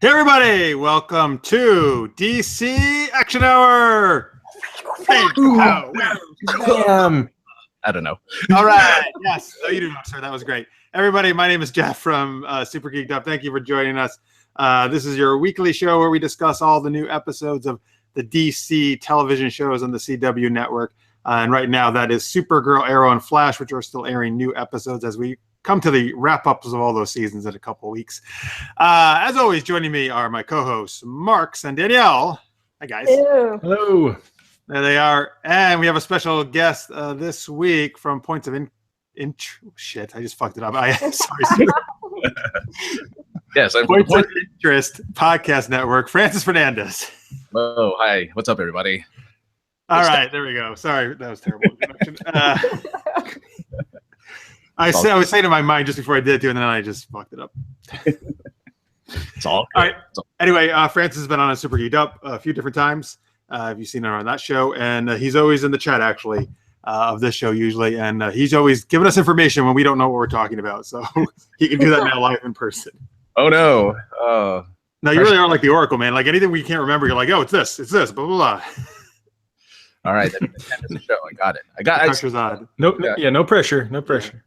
Hey everybody, welcome to DC Action Hour. I don't know. All right, yes, no, you do not, sir. That was great. Everybody, my name is Jeff from Super Geeked Up. Thank you for joining us. This is your weekly show where we discuss all the new episodes of the DC television shows on the CW network. And right now, that is Supergirl, Arrow, and Flash, which are still airing new episodes as we come to the wrap-ups of all those seasons in a couple of weeks. As always, joining me are my co-hosts, Marks and Danielle. Hi, guys. Ew. Hello. There they are. And we have a special guest this week from Points of Shit, I just fucked it up. Sorry. Yes, I'm Points of Interest Podcast Network, Francis Fernandez. Oh, hi. What's up, everybody? All right, there we go. Sorry, that was terrible. I was saying in my mind just before I did it, and then I just fucked it up. It's all right. Anyway, Francis has been on a Super Geeked Up a few different times. Have you seen her on that show? And he's always in the chat, actually, of this show usually. And he's always giving us information when we don't know what we're talking about. So he can do that now live in person. Oh, no. No, you really are like the Oracle, man. Like anything we can't remember, you're like, oh, it's this, blah, blah, blah. All right, then the show. I got it. Pressure's on. No pressure. No pressure.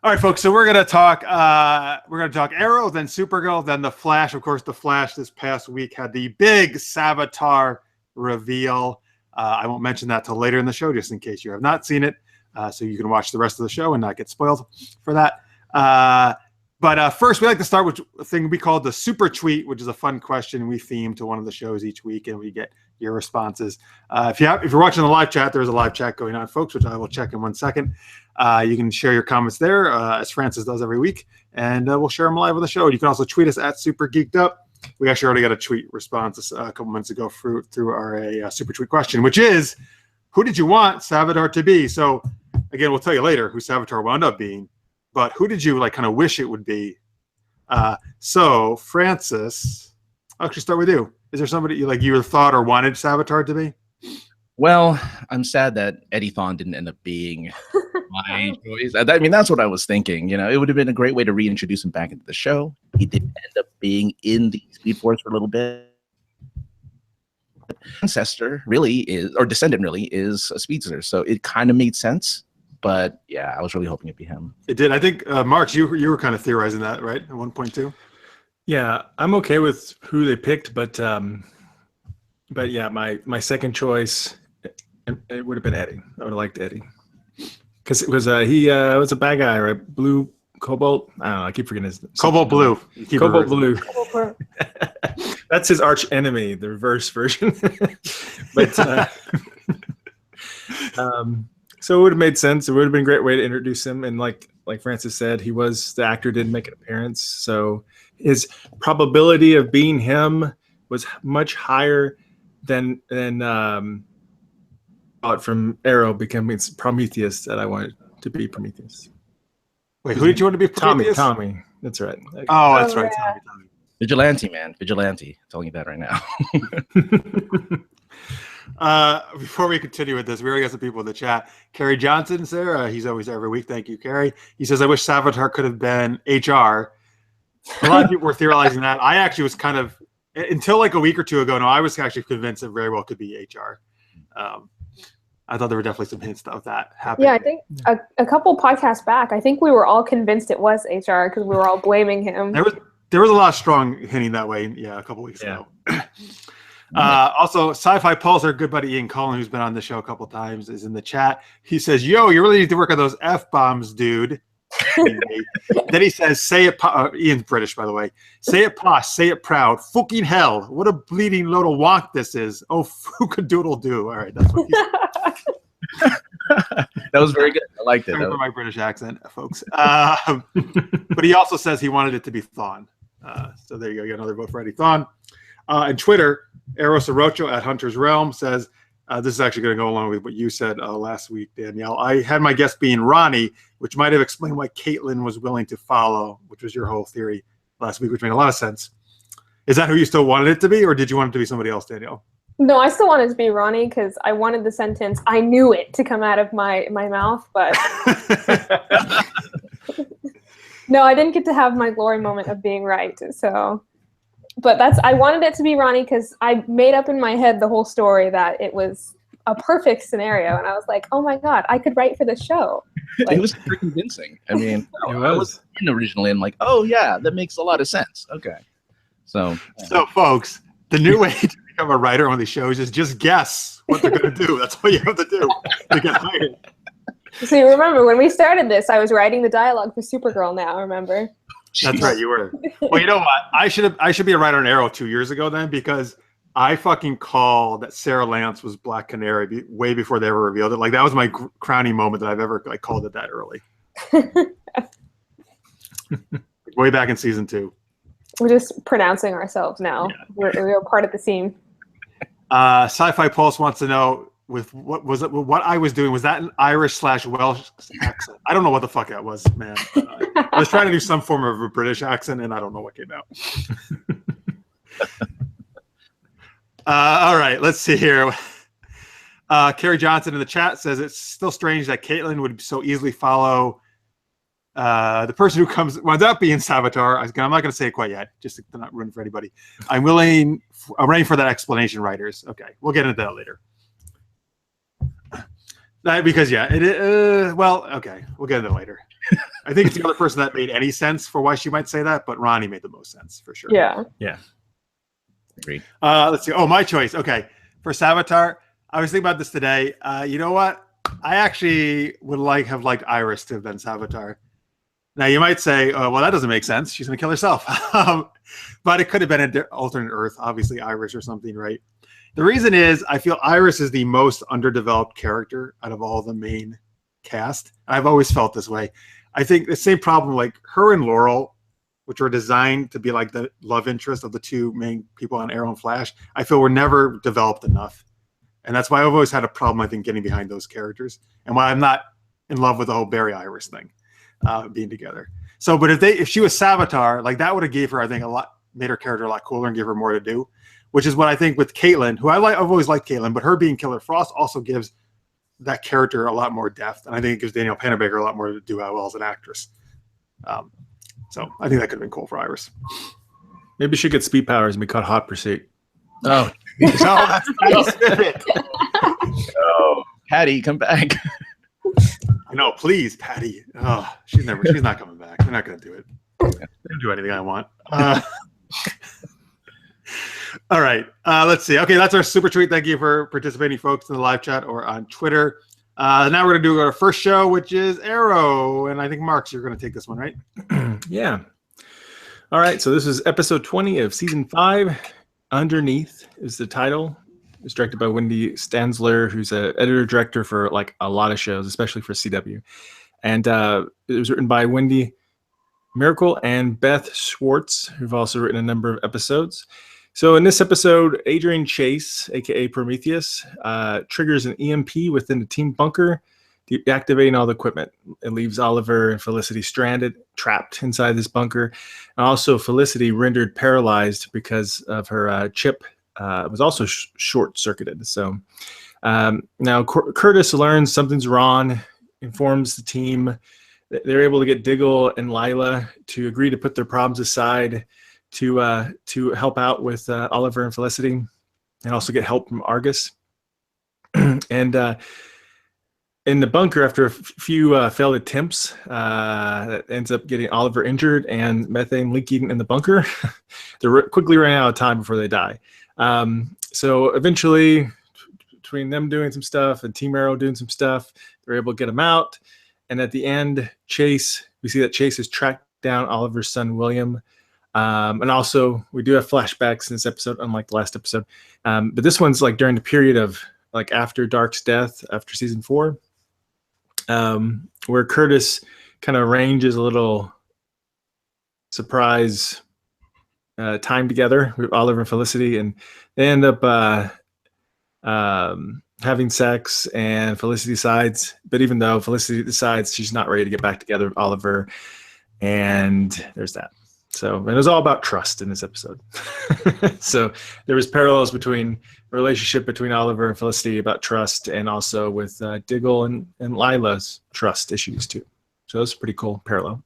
All right, folks. So we're gonna talk. Arrow, then Supergirl, then the Flash. Of course, the Flash this past week had the big Savitar reveal. I won't mention that till later in the show, just in case you have not seen it, so you can watch the rest of the show and not get spoiled for that. But first, we like to start with a thing we call the Super Tweet, which is a fun question we theme to one of the shows each week, and we get your responses. If you're watching the live chat, there's a live chat going on, folks, which I will check in 1 second. You can share your comments there, as Francis does every week, and we'll share them live on the show. You can also tweet us at Super Geeked Up. We actually already got a tweet response a couple minutes ago through our Super Tweet question, which is, who did you want Savitar to be? So, again, we'll tell you later who Savitar wound up being. But who did you kind of wish it would be? So, Francis, I'll actually start with you. Is there somebody you thought or wanted Savitar to be? Well, I'm sad that Eddie Thawne didn't end up being my choice. I mean, that's what I was thinking. It would have been a great way to reintroduce him back into the show. He did end up being in the Speed Force for a little bit. Descendant really is a speedster, so it kind of made sense. But yeah, I was really hoping it'd be him. It did. I think, Mark, you were kind of theorizing that, right? At 1.2. Yeah, I'm okay with who they picked, but yeah, my second choice, it would have been Eddie. I would have liked Eddie because it was he was a bad guy, right? Blue Cobalt. I don't know. I keep forgetting his name. Cobalt Blue. Cobalt Blue. That's his arch enemy, the reverse version. But so it would have made sense. It would have been a great way to introduce him. And like Francis said, the actor didn't make an appearance. So his probability of being him was much higher than from Arrow becoming Prometheus that I wanted to be Prometheus. Wait, who did you want to be Prometheus? Tommy. That's right. Oh, that's right. Yeah. Tommy. Vigilante, man. Vigilante. I'm telling you that right now. Before we continue with this, we already got some people in the chat. Kerry Johnson's there. He's always there every week. Thank you, Kerry. He says, I wish Savitar could have been HR. A lot of people were theorizing that. I actually was kind of, until like a week or two ago, I was actually convinced it very well could be HR. I thought there were definitely some hints of that happening. Yeah, I think a couple podcasts back, I think we were all convinced it was HR because we were all blaming him. There was a lot of strong hinting that way, a couple weeks ago. Also, Sci-Fi Pulse, our good buddy Ian Cullen, who's been on the show a couple times, is in the chat. He says, yo, you really need to work on those F-bombs, dude. Then he says, say it, Ian's British, by the way. Say it posh, say it proud. Fucking hell, what a bleeding load of wonk this is. Oh, fuka-doodle-doo. All right, that's what he said. That was very good. I liked it. For my British accent, folks. But he also says he wanted it to be Thawne. So there you go. You got another vote for Eddie Thawne. And Twitter, Arrow Sorocho at Hunter's Realm says, this is actually going to go along with what you said last week, Danielle. I had my guess being Ronnie, which might have explained why Caitlin was willing to follow, which was your whole theory last week, which made a lot of sense. Is that who you still wanted it to be, or did you want it to be somebody else, Danielle? No, I still wanted it to be Ronnie because I wanted the sentence, I knew it, to come out of my mouth, but... No, I didn't get to have my glory moment of being right. So, but I wanted it to be Ronnie because I made up in my head the whole story that it was a perfect scenario, and I was like, oh my god, I could write for the show. Like, it was super convincing. I mean, It I was. was in originally, and like, oh yeah, that makes a lot of sense. Okay, so folks, the new way to become a writer on these shows is just guess what they're going to do. That's all you have to do to get hired. so you remember when we started this, I was writing the dialogue for Supergirl now, remember? That's right, you were. Well, you know what? I should be a writer on Arrow 2 years ago then, because I fucking called that Sarah Lance was Black Canary way before they ever revealed it. Like, that was my crowning moment that I've ever called it that early. Way back in season 2. We're just pronouncing ourselves now. Yeah. We're part of the scene. Sci-Fi Pulse wants to know what I was doing. Was that an Irish/Welsh accent? I don't know what the fuck that was, man. I was trying to do some form of a British accent, and I don't know what came out. All right, let's see here. Carrie Johnson in the chat says it's still strange that Caitlin would so easily follow the person who winds up being Savitar. I'm not going to say it quite yet, just to not ruin for anybody. I'm waiting for that explanation, writers. Okay, we'll get into that later. Because okay, we'll get into it later. I think it's the other person that made any sense for why she might say that, but Ronnie made the most sense for sure. Yeah. Agreed. Let's see. Oh, my choice. Okay, for Savitar, I was thinking about this today. You know what? I actually would have liked Iris to have been Savitar. Now you might say, well, that doesn't make sense. She's going to kill herself. But it could have been an alternate Earth, obviously Iris or something, right? The reason is I feel Iris is the most underdeveloped character out of all the main cast. I've always felt this way. I think the same problem, like her and Laurel, which were designed to be like the love interest of the two main people on Arrow and Flash, I feel were never developed enough. And that's why I've always had a problem, I think, getting behind those characters. And why I'm not in love with the whole Barry Iris thing being together. So, but if she was Savitar, like that would have gave her, I think, made her character a lot cooler and gave her more to do. Which is what I think with Caitlin, who I've always liked Caitlin, but her being Killer Frost also gives that character a lot more depth. And I think it gives Danielle Panabaker a lot more to do well as an actress. So I think that could have been cool for Iris. Maybe she gets speed powers and be called Hot Pursuit. Oh, no, that's it. Oh, Patty, come back. No, please, Patty. Oh, she's not coming back. They're not going to do it. They don't do anything I want. All right, let's see. Okay, that's our super tweet. Thank you for participating, folks, in the live chat or on Twitter. Now we're going to do our first show, which is Arrow. And I think, Marks, you're going to take this one, right? Yeah. All right, so this is episode 20 of season 5. Underneath is the title. It's directed by Wendy Stanzler, who's an editor-director for like a lot of shows, especially for CW. And it was written by Wendy Miracle and Beth Schwartz, who've also written a number of episodes. So in this episode, Adrian Chase, aka Prometheus, triggers an EMP within the team bunker, deactivating all the equipment. It leaves Oliver and Felicity trapped inside this bunker. And also Felicity rendered paralyzed because of her chip was also short-circuited. So now Curtis learns something's wrong, informs the team. They're able to get Diggle and Lila to agree to put their problems aside to help out with Oliver and Felicity, and also get help from Argus. And in the bunker, after a few failed attempts, that ends up getting Oliver injured and methane leaking in the bunker. They're quickly running out of time before they die. So eventually, between them doing some stuff and Team Arrow doing some stuff, they're able to get him out. And at the end, we see that Chase has tracked down Oliver's son, William. And also, we do have flashbacks in this episode, unlike the last episode. But this one's like during the period of like after Dark's death, after season 4, where Curtis kind of arranges a little surprise time together with Oliver and Felicity, and they end up having sex, and Felicity decides, but even though Felicity decides she's not ready to get back together with Oliver, and there's that. So, and it was all about trust in this episode. So there was parallels between relationship between Oliver and Felicity about trust, and also with Diggle and Lila's trust issues too. So that's a pretty cool parallel.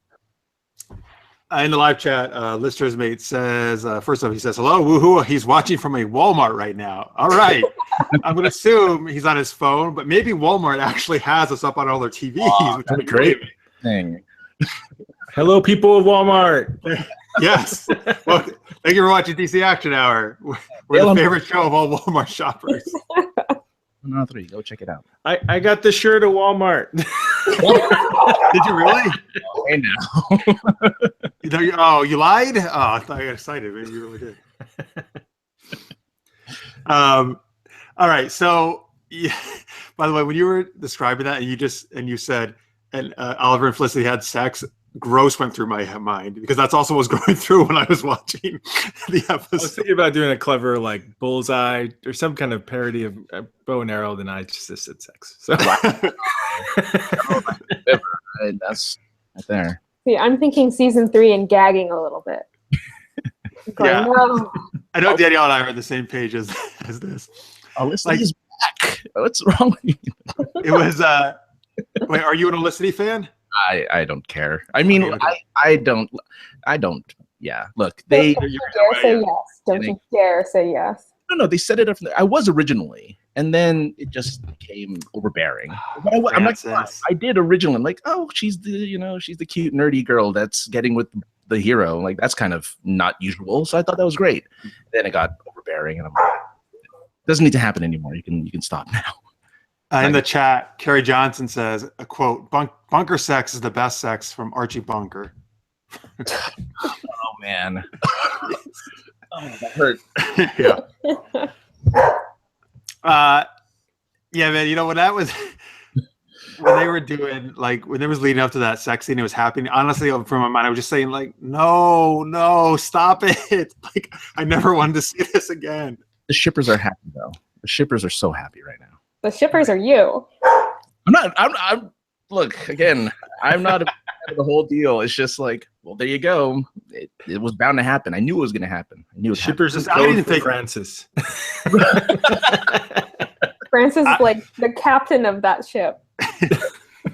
In the live chat, Lister's mate says, first off, he says, hello, woohoo. He's watching from a Walmart right now. All right. I'm going to assume he's on his phone, but maybe Walmart actually has us up on all their TVs. Oh, which that'd would be great thing. Hello, people of Walmart. Yes. Well, thank you for watching DC Action Hour. We're the favorite show of all Walmart shoppers. 103. Go check it out. I got the shirt at Walmart. Did you really? Hey now. Oh, you lied? Oh, I thought I got excited. Maybe you really did. All right. So, yeah, by the way, when you were describing that, and you said, and Oliver and Felicity had sex, gross went through my mind because that's also what was going through when I was watching the episode. I was thinking about doing a clever like bullseye or some kind of parody of bow and arrow. Then I just said sex. So That's right there. See, I'm thinking season 3 and gagging a little bit. Going, Yeah. no. I know Danielle and I are on the same page as this. Olicity is back. What's wrong with you? It was. Wait, are you an Olicity fan? I don't care. I mean, I don't. Yeah. Look, they. Don't you dare say yes. Don't you dare say yes. No. They set it up. I was originally, and then it just became overbearing. But I'm like, I did originally. I'm like, oh, she's the cute nerdy girl that's getting with the hero. Like that's kind of not usual. So I thought that was great. Then it got overbearing, and I'm like, doesn't need to happen anymore. You can stop now. In the chat, Carrie Johnson says, a quote, bunker sex is the best sex from Archie Bunker. Oh, man. Oh, that hurt. Yeah. Yeah, man, you know, when that was, when they were doing, like, when it was leading up to that sex scene, it was happening. Honestly, from my mind, I was just saying, like, no, stop it. Like, I never wanted to see this again. The shippers are happy, though. The shippers are so happy right now. The shippers are you. I'm look, again, I'm not a fan of the whole deal. It's just like, well, there you go. It was bound to happen. I knew it was going to happen. I knew it shippers is I didn't for think Francis. Francis is like the captain of that ship.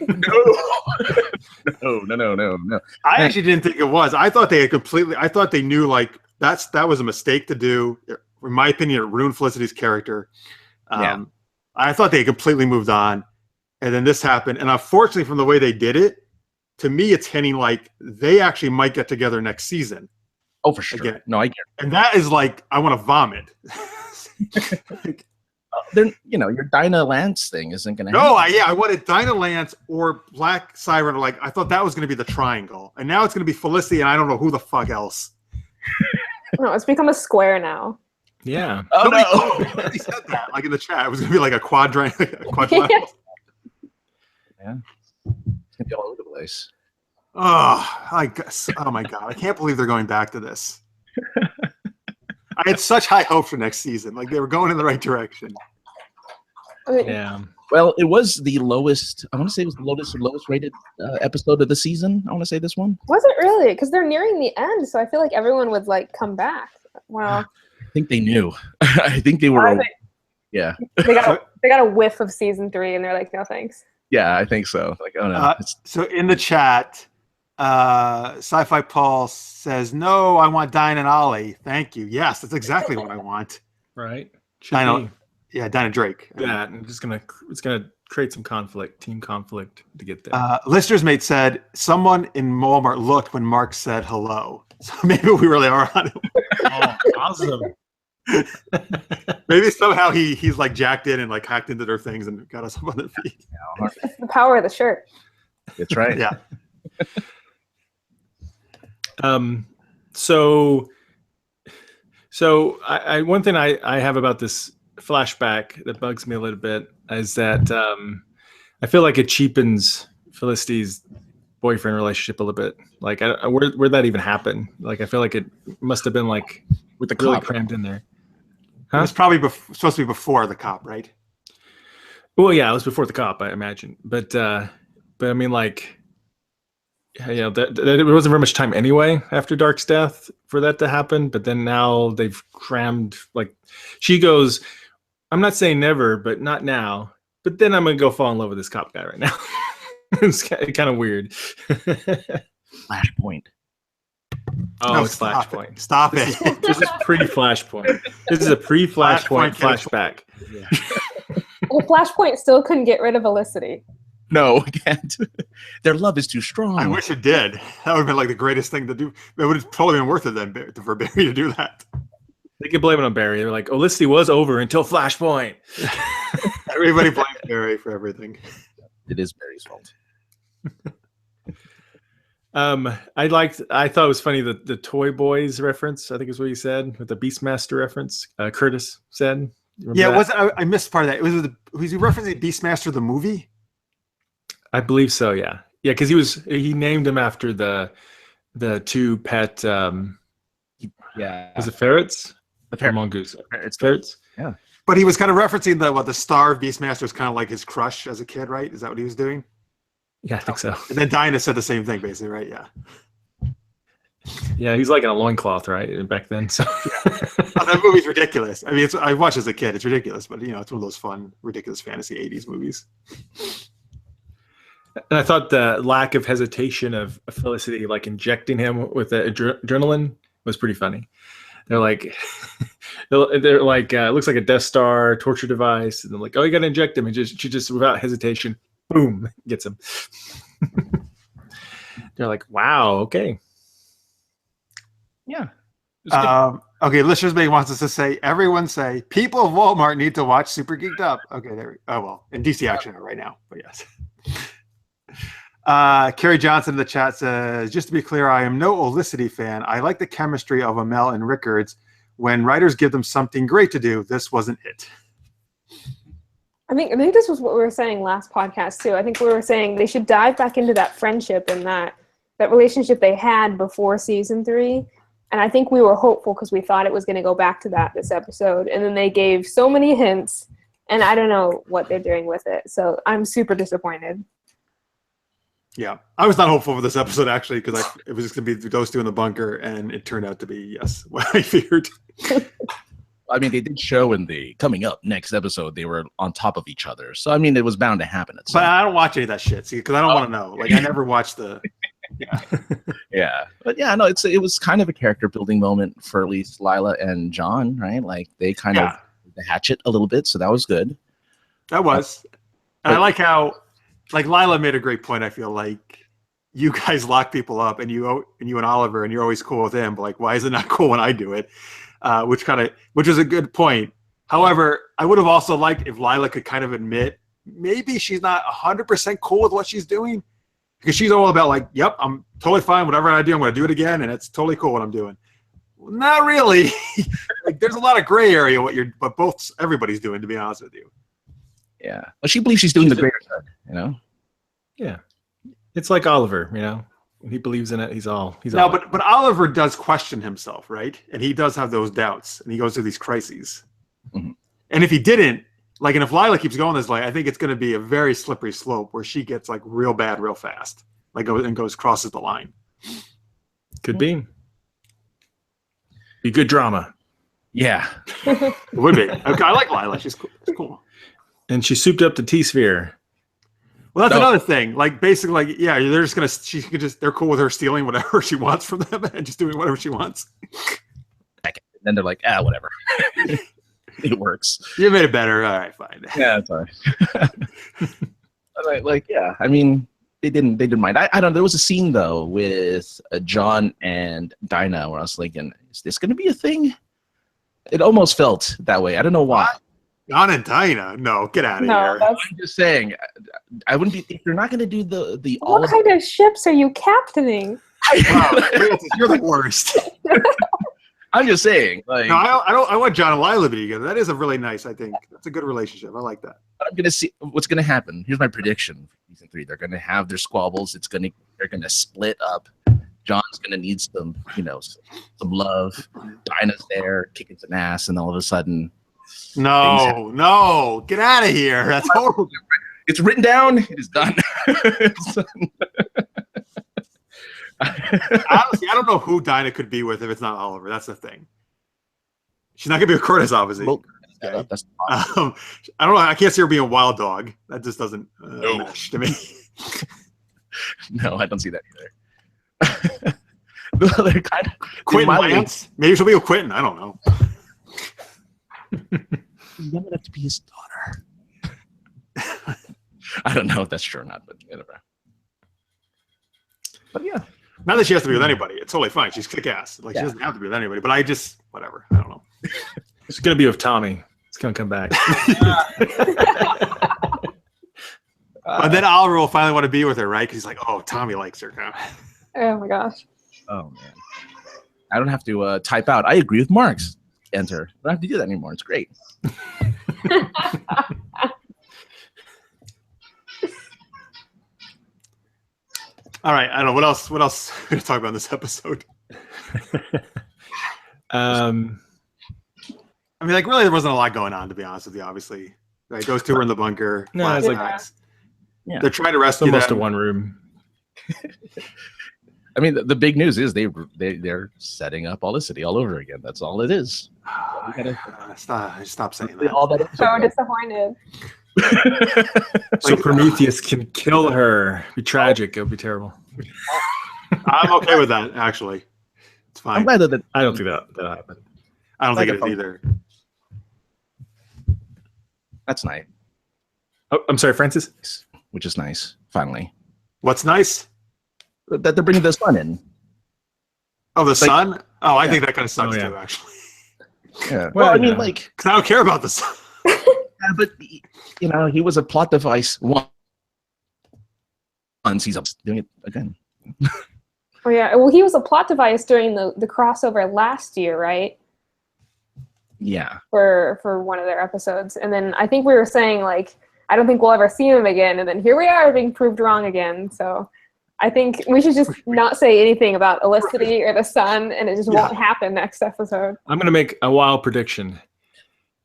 No. I actually didn't think it was. I thought they knew, like, that was a mistake to do. In my opinion, it ruined Felicity's character. Yeah. I thought they had completely moved on. And then this happened. And unfortunately, from the way they did it, to me, it's hinting like they actually might get together next season. Oh, for sure. Again. No, I get it. And that is like, I want to vomit. Then, your Dinah Lance thing isn't going to happen. I wanted Dinah Lance or Black Siren. Like, I thought that was going to be the triangle. And now it's going to be Felicity, and I don't know who the fuck else. No, it's become a square now. Yeah. Oh, no. Nobody said that. Like in the chat, it was going to be like a quadrilateral. Yeah. It's going to be all over the place. Oh my God. I can't believe they're going back to this. I had such high hopes for next season. Like they were going in the right direction. Yeah. Well, it was the lowest. I want to say it was the lowest rated episode of the season. I want to say this one. Was it really? Because they're nearing the end, so I feel like everyone would like come back. Wow. I think they knew. I think they were. Yeah. They got a whiff of season 3, and they're like, no thanks. Yeah, I think so. Like, oh no. So in the chat, Sci-Fi Paul says, "No, I want Dinah and Ollie. Thank you. Yes, that's exactly what I want." Right. Dinah Drake. Yeah, and it's gonna create some team conflict to get there. Lister's mate said someone in Walmart looked when Mark said hello. So maybe we really are on it. Oh, awesome. Maybe somehow he's like jacked in and like hacked into their things and got us up on their feet. It's the power of the shirt. That's right. Yeah. So I one thing I have about this flashback that bugs me a little bit is that I feel like it cheapens Felicity's boyfriend relationship a little bit. Like, where'd that even happen? Like, I feel like it must have been like With the really cop. crammed in there. It was probably supposed to be before the cop, right? Well, yeah, it was before the cop, I imagine. But I mean, like, there wasn't very much time anyway after Dark's death for that to happen. But then now they've crammed, like, she goes, I'm not saying never, but not now. But then I'm going to go fall in love with this cop guy right now. It's kind of weird. Flashpoint. Oh, No, it's stop Flashpoint. it. Stop it. This is pre-Flashpoint. This is a pre-Flashpoint flashback. Well, Flashpoint still couldn't get rid of Felicity. No, we can't. Their love is too strong. I wish it did. That would have been like the greatest thing to do. It would have totally been worth it then for Barry to do that. They can blame it on Barry. They're like, Felicity was over until Flashpoint. Everybody blames Barry for everything. It is Barry's fault. I thought it was funny the Toy Boys reference. I think is what you said with the Beastmaster reference. Curtis said. Yeah, I missed part of that. Was he referencing Beastmaster the movie? I believe so. Yeah, because he named him after the two pet. Yeah, was it ferrets? The ferret. Mongoose. It's ferrets. Yeah, but he was kind of referencing the star of Beastmaster is kind of like his crush as a kid, right? Is that what he was doing? Yeah, I think so. And then Dinah said the same thing, basically, right? Yeah. Yeah, he's like in a loincloth, right? Back then. So that movie's ridiculous. I mean, I watched as a kid. It's ridiculous, but it's one of those fun, ridiculous fantasy 80s movies. And I thought the lack of hesitation of Felicity, like injecting him with the adrenaline, was pretty funny. They're like, it looks like a Death Star torture device, and they're like, oh, you got to inject him, and she just without hesitation, boom, gets him. They're like, wow, okay. Yeah. Okay, listeners may wants us to say, everyone say, people of Walmart need to watch Super Geeked Up. Okay, in DC Action right now, but yes. Carrie Johnson in the chat says, just to be clear, I am no Olicity fan. I like the chemistry of Amel and Rickards. When writers give them something great to do, this wasn't it. I think this was what we were saying last podcast too. I think we were saying they should dive back into that friendship and that relationship they had before season 3. And I think we were hopeful because we thought it was going to go back to that this episode. And then they gave so many hints, and I don't know what they're doing with it. So I'm super disappointed. Yeah, I was not hopeful for this episode, actually, because it was just going to be those two in the bunker, and it turned out to be, yes, what I feared. I mean, they did show in the coming up next episode they were on top of each other. So, I mean, it was bound to happen. But I don't watch any of that shit, see, because I don't want to know. Like, I never watched the... Yeah. Yeah. But, yeah, no, it was kind of a character-building moment for at least Lila and John, right? Like, they kind of the hatchet a little bit, so that was good. That was. And I like how... Like Lila made a great point. I feel like you guys lock people up, and you and Oliver, and you're always cool with him. But like, why is it not cool when I do it? Which was a good point. However, I would have also liked if Lila could kind of admit maybe she's not 100% cool with what she's doing, because she's all about like, yep, I'm totally fine. Whatever I do, I'm going to do it again, and it's totally cool what I'm doing. Well, not really. Like, there's a lot of gray area but everybody's doing, to be honest with you. Yeah. Well, she believes she's doing the greater good, Yeah. It's like Oliver, When he believes in it, he's all. But Oliver does question himself, right? And he does have those doubts, and he goes through these crises. Mm-hmm. And if he didn't, like, and if Lila keeps going this way, I think it's going to be a very slippery slope where she gets like real bad real fast, like crosses the line. Could be. Be good drama. Yeah. It would be. Okay, I like Lila. She's cool. She's cool. And she souped up the T-Sphere. Well, that's another thing. Like, basically, like, yeah, they're just gonna. They're cool with her stealing whatever she wants from them and just doing whatever she wants. And then they're like, whatever. It works. You made it better. All right, fine. Yeah, that's all right. Like, yeah. I mean, they didn't mind. I don't know. There was a scene though with John and Dinah where I was thinking, is this going to be a thing? It almost felt that way. I don't know why. What? John and Dinah? No, get out of here. I'm just saying, I wouldn't be if you're not going to do the. What kind of ships are you captaining? Wow, Francis, you're the worst. I'm just saying. Like, no, I want John and Lila to be together. That is a really nice. I think that's a good relationship. I like that. I'm gonna see what's gonna happen. Here's my prediction for season 3. They're gonna have their squabbles. They're gonna split up. John's gonna need some love. Dinah's there kicking some ass, and all of a sudden. No, get out of here. That's horrible. It's written down. It is done. Honestly, I don't know who Dinah could be with if it's not Oliver. That's the thing. She's not going to be with Curtis, obviously. Well, okay. I don't know. I can't see her being a wild dog. That just doesn't mesh to me. No, I don't see that either. They're kind of Quentin Lance? Maybe she'll be with Quentin. I don't know. young enough to be his daughter. I don't know if that's true or not, but whatever. But yeah. Not that she has to be with anybody. It's totally fine. She's kick ass. Like she doesn't have to be with anybody. But I just whatever. I don't know. It's gonna be with Tommy. It's gonna come back. And then Oliver will finally want to be with her, right? Because he's like, oh, Tommy likes her now. Oh my gosh. Oh man. I don't have to type out. I agree with Mark's. Enter. I don't have to do that anymore. It's great. All right. I don't know. What else are we going to talk about in this episode? I mean, like, really, there wasn't a lot going on, to be honest with you, obviously. Right? Those two were in the bunker. No, it's like they're trying to rescue almost them. a one room. I mean, the big news is they're setting up all the city all over again. That's all it is. Stop saying that. All that So disappointed. So Prometheus can kill her. Be tragic. It would be terrible. I'm okay with that, actually. It's fine. I'm glad that I don't think that happened. I don't think it is either. that's nice. Oh, I'm sorry, Francis. Which is nice. Finally, What's nice? that they're bringing the sun in. Oh, the sun? Oh, I think that kind of sucks Oh, yeah. too, actually. Yeah. Well, Well, I mean, yeah. like, Because I don't care about the sun. yeah, but you know, he was a plot device once. He's doing it again. Oh yeah. Well, he was a plot device during the crossover last year, right? Yeah. For one of their episodes, and then I think we were saying like, I don't think we'll ever see him again, and then here we are being proved wrong again. So I think we should just not say anything about Elicity or the sun, and it just won't happen next episode. I'm going to make a wild prediction.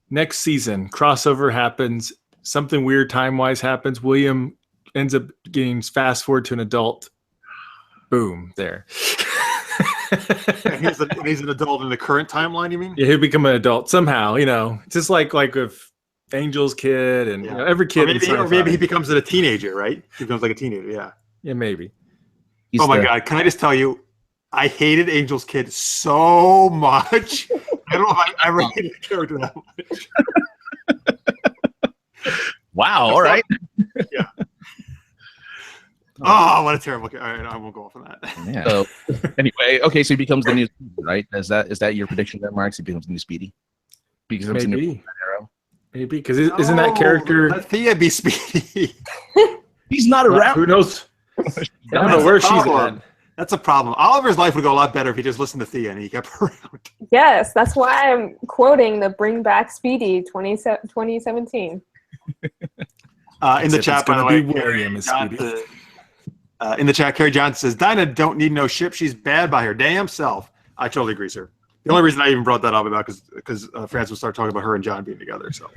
Next season, crossover happens. Something weird time-wise happens. William ends up getting fast forward to an adult. Boom, there. He's an adult in the current timeline, you mean? Yeah, he'll become an adult somehow, just like with Angel's kid and every kid. Or maybe he becomes a teenager, right? He becomes like a teenager, yeah. Yeah, maybe. Oh my God, can I just tell you, I hated Angel's kid so much. I don't know if I ever hated the character that much. Wow. All right. Yeah. Oh, what a terrible character. All right, I won't go off on that. Yeah. So, anyway, okay, so he becomes the new Speedy, right? Is that your prediction then, Mark? He becomes the new Speedy? Because the new Arrow? Maybe, because isn't that character... Let Thea be Speedy. He's not around. Who knows? I don't know where she's at. That's a problem. Oliver's life would go a lot better if he just listened to Thea and he kept her around. Yes, that's why I'm quoting the Bring Back Speedy 2017. In the chat, by the way, William is Speedy. In the chat, Carrie Johnson says, Dinah don't need no ship. She's bad by her damn self. I totally agree, sir. The only reason I even brought that up about because Francis started talking about her and John being together. So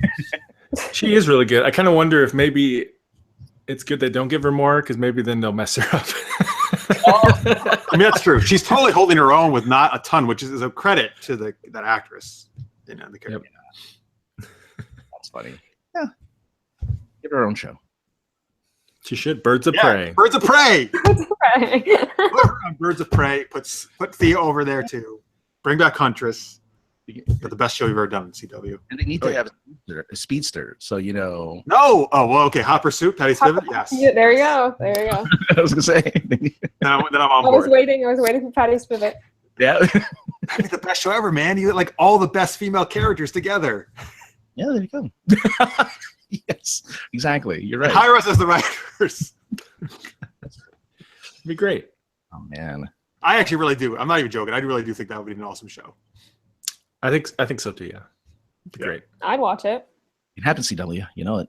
she is really good. I kind of wonder if maybe it's good they don't give her more because maybe then they'll mess her up. I mean, that's true. She's totally holding her own with not a ton, which is a credit to that actress. The character. Yep. That's funny. Yeah. Give her own show. She should. Birds of Prey. Birds of Prey. Right. Put her on Birds of Prey. Put Thea over there too. Bring back Huntress. But the best show you've ever done in CW. And they need to have a speedster, so No. Oh well. Okay. Hot Pursuit. Patty Spivot. Yes. Yeah, there you go. I was gonna say. Then I'm on I was board. waiting for Patty Spivot. Yeah. That'd be the best show ever, man. You get like all the best female characters together. Yeah, there you go. Yes, exactly. You're right. Hire us as the writers. It'd be great. Oh man. I actually really do. I'm not even joking. I really do think that would be an awesome show. I think so too. Yeah, it'd be great. I'd watch it. It happens, CW. You know it.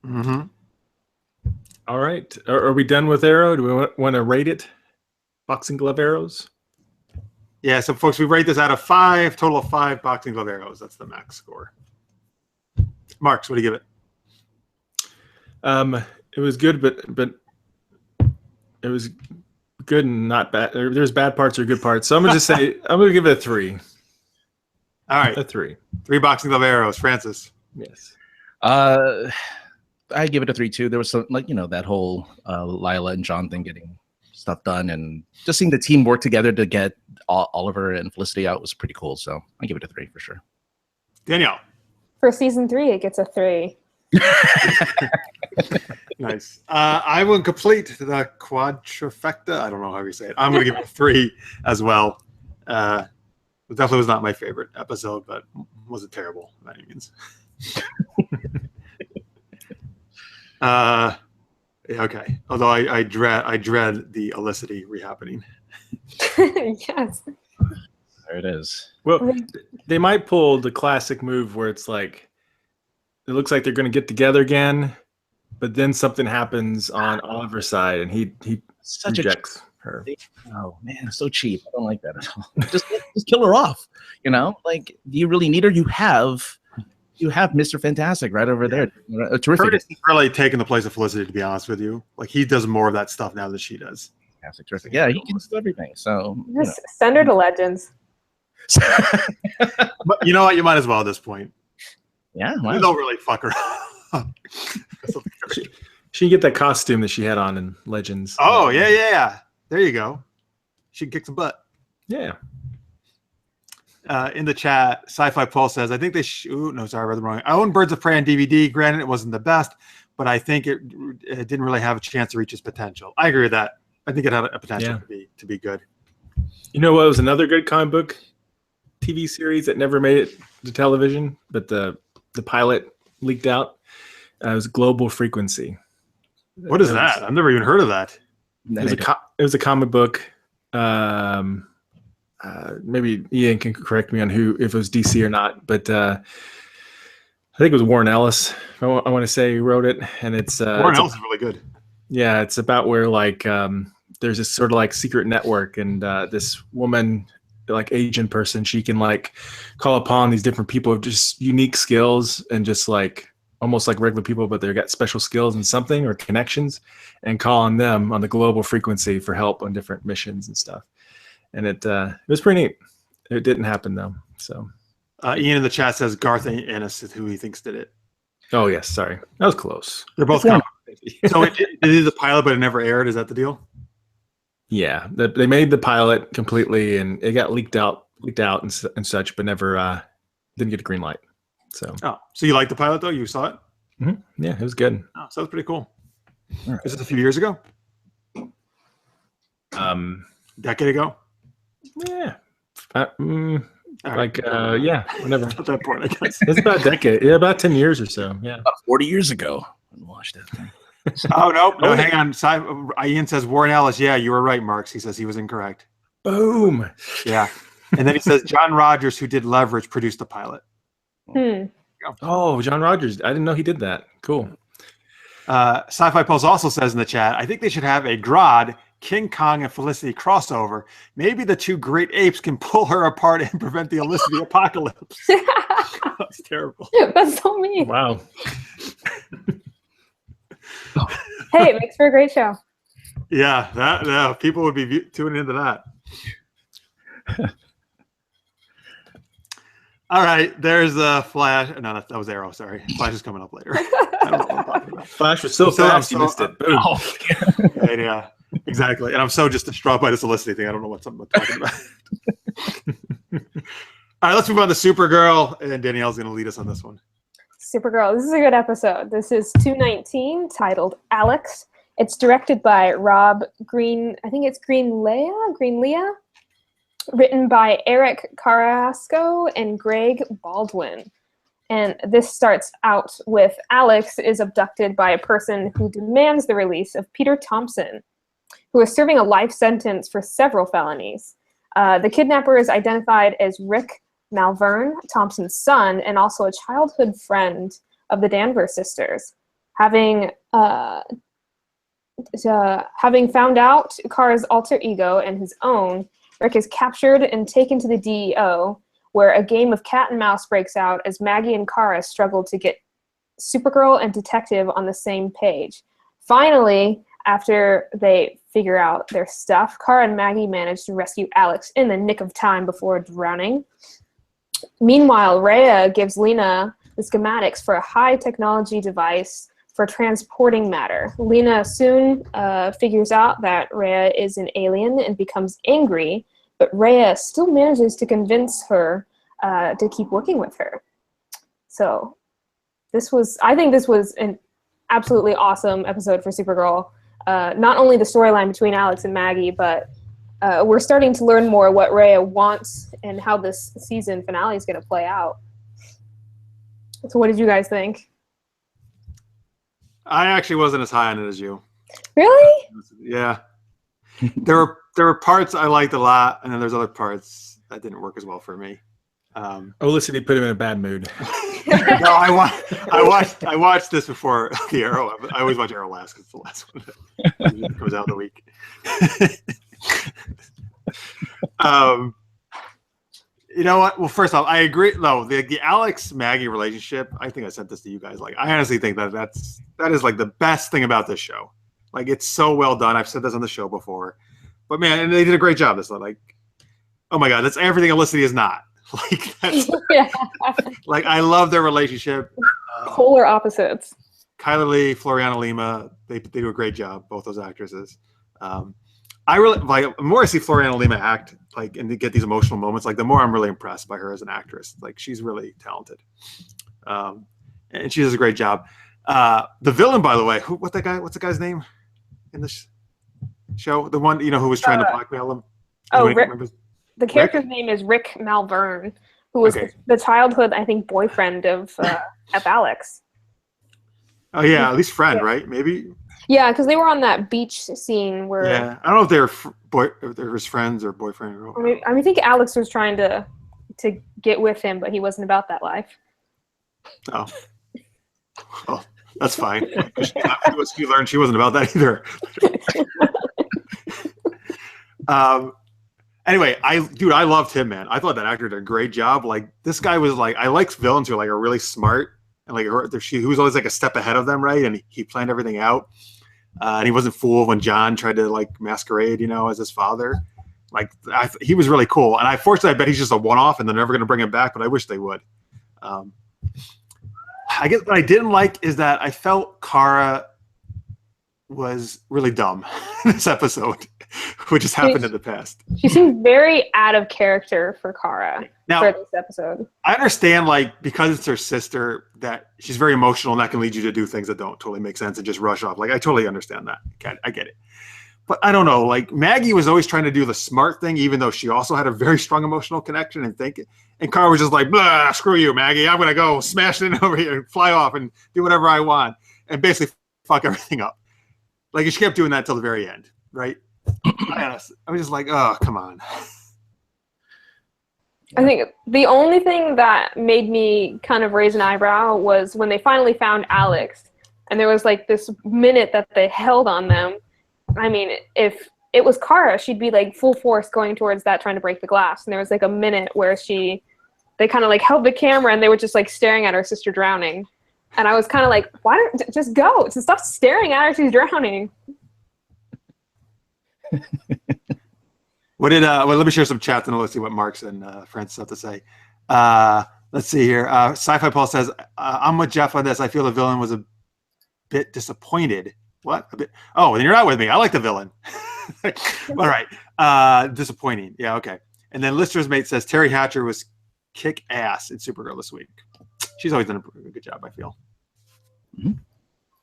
Mm-hmm. All right. Are we done with Arrow? Do we want to rate it? Boxing glove arrows? Yeah, so folks, we rate this out of 5, total of 5 boxing glove arrows. That's the max score. Marks, what do you give it? It was good, but it was good and not bad. There's bad parts or good parts. So I'm gonna just say I'm gonna give it a 3. All right, A 3. 3 boxing glove arrows. Francis. Yes. I give it a 3 too. There was some that whole Lila and John thing getting stuff done, and just seeing the team work together to get Oliver and Felicity out was pretty cool. So I give it a 3 for sure. Danielle. For season 3, it gets a 3. Nice. I will complete the quadrifecta. I don't know how you say it. I'm going to give it a 3 as well. It definitely was not my favorite episode, but wasn't terrible by any means. Okay. Although I dread the Elicity rehappening. Yes. There it is. Well, they might pull the classic move where it's like, it looks like they're going to get together again, but then something happens on Oliver's side, and he Such rejects her. Oh man, so cheap. I don't like that at all. just kill her off. You know, like, do you really need her? You have Mr. Fantastic right over there. Terrific. Curtis is really taking the place of Felicity, to be honest with you. Like, he does more of that stuff now than she does. Fantastic, terrific. Yeah, he can do everything. So Just send her to Legends. But you know what? You might as well at this point. Yeah, You don't really fuck her up. She can get that costume that she had on in Legends. Oh, yeah. There you go. She can kick some butt. Yeah. In the chat, Sci-Fi Pulse says, I think they no, sorry, I read the wrong. I own Birds of Prey on DVD. Granted, it wasn't the best, but I think it didn't really have a chance to reach its potential. I agree with that. I think it had a potential to be good. You know what was another good comic book TV series that never made it to television, but the pilot leaked out? It was Global Frequency. What is that? I've never even heard of that. It was a comic book. Maybe Ian can correct me on if it was DC or not, but I think it was Warren Ellis. I want to say he wrote it, and it's Warren Ellis is really good. Yeah, it's about where like there's this sort of like secret network, and this woman, like Asian person, she can like call upon these different people with just unique skills and just like almost like regular people, but they've got special skills in something or connections, and call on them on the global frequency for help on different missions and stuff. And it was pretty neat. It didn't happen though. So Ian in the chat says Garth Ennis is who he thinks did it. Oh yes, sorry, that was close. They're both so it is the pilot, but it never aired. Is that the deal? Yeah, they made the pilot completely, and it got leaked out and such, but never didn't get a green light. So you liked the pilot though? You saw it? Mm-hmm. Yeah, it was good. Oh, so that was pretty cool. Right. Is this a few years ago? Decade ago? Yeah. Whenever. At that point, I guess. It's about a decade. Yeah, about 10 years or so. Yeah. About 40 years ago. I watched that thing. No, hang on. Ian says Warren Ellis. Yeah, you were right, Marks. He says he was incorrect. Boom. Yeah. And then he says John Rogers, who did Leverage, produced the pilot. Oh, John Rogers. I didn't know he did that. Cool. Sci-Fi Pulse also says in the chat, I think they should have a Grodd, King Kong, and Felicity crossover. Maybe the two great apes can pull her apart and prevent the Felicity apocalypse. That's terrible. That's so mean. Wow. Hey, it makes for a great show. Yeah, people would be tuning into that. All right, there's the Flash. No, that was Arrow. Sorry, Flash is coming up later. I don't know what I'm talking about. Flash was so fast, you missed it. Boom. Yeah, exactly. And I'm so just distraught by this Felicity thing. I don't know what I'm talking about. All right, let's move on to Supergirl, and Danielle's going to lead us on this one. Supergirl. This is a good episode. This is 219, titled Alex. It's directed by Rob Green. I think it's Greenleah. Written by Eric Carrasco and Greg Baldwin. And this starts out with Alex is abducted by a person who demands the release of Peter Thompson, who is serving a life sentence for several felonies. The kidnapper is identified as Rick Malvern, Thompson's son, and also a childhood friend of the Danvers sisters. Having found out Kara's alter ego and his own, Rick is captured and taken to the DEO, where a game of cat and mouse breaks out as Maggie and Kara struggle to get Supergirl and Detective on the same page. Finally, after they figure out their stuff, Kara and Maggie manage to rescue Alex in the nick of time before drowning. Meanwhile, Rhea gives Lena the schematics for a high-technology device for transporting matter. Lena soon figures out that Rhea is an alien and becomes angry, but Rhea still manages to convince her to keep working with her. So I think this was an absolutely awesome episode for Supergirl. Not only the storyline between Alex and Maggie, but we're starting to learn more what Rhea wants and how this season finale is going to play out. So what did you guys think? I actually wasn't as high on it as you. Really? Yeah. There were parts I liked a lot, and then there's other parts that didn't work as well for me. Felicity put him in a bad mood. No, I watched this before the Arrow. I always watch Arrow last because it's the last one that comes out of the week. You know what? Well, first off, I agree. No, the Alex Maggie relationship. I think I said this to you guys. Like, I honestly think that is like the best thing about this show. Like, it's so well done. I've said this on the show before, but man, and they did a great job. This, like, oh my god, that's everything Felicity is not. Like, that's, yeah. Like, I love their relationship. Polar opposites. Kyler Lee, Floriana Lima, they do a great job. Both those actresses. I really like. The more I see Floriana Lima act, like, and to get these emotional moments, like, the more I'm really impressed by her as an actress. Like, she's really talented, and she does a great job. The villain, by the way, what's the guy's name in this show? The one who was trying to blackmail him. Oh, the character's name is Rick Malvern, who was the childhood, I think, boyfriend of Alex. Oh yeah, at least friend, right? Maybe. Yeah, because they were on that beach scene where. Yeah, I don't know if they were his friends or boyfriend. I think Alex was trying to get with him, but he wasn't about that life. Oh, well, that's fine. You learned she wasn't about that either. Anyway, I loved him, man. I thought that actor did a great job. Like, this guy was like, I like villains who are like are really smart and like he was always like a step ahead of them, right? And he planned everything out. And he wasn't fooled when John tried to like masquerade, as his father. Like, he was really cool. And I bet he's just a one-off, and they're never going to bring him back. But I wish they would. I guess what I didn't like is that I felt Kara was really dumb in this episode, which has happened in the past. She seemed very out of character for Kara for this episode. I understand, like, because it's her sister, that she's very emotional, and that can lead you to do things that don't totally make sense and just rush off. Like, I totally understand that. I get it. But I don't know. Like, Maggie was always trying to do the smart thing, even though she also had a very strong emotional connection and Kara was just like, blah, screw you, Maggie. I'm going to go smash it in over here and fly off and do whatever I want and basically fuck everything up. Like, she kept doing that till the very end, right? I was just like, oh, come on. I think the only thing that made me kind of raise an eyebrow was when they finally found Alex, and there was like this minute that they held on them. I mean, if it was Kara, she'd be like full force going towards that, trying to break the glass. And there was like a minute where they kind of like held the camera and they were just like staring at her sister drowning. And I was kind of like, why don't just go? Just stop staring at her. She's drowning. What did well, let me share some chats and let's see what Marks and Francis have to say. Let's see here. Sci-Fi Paul says, I'm with Jeff on this. I feel the villain was a bit disappointed. What? A bit? Oh, then you're not with me. I like the villain. All right. Disappointing. Yeah, okay. And then Lister's mate says Terry Hatcher was kick ass in Supergirl this week. She's always done a good job, I feel. Mm-hmm.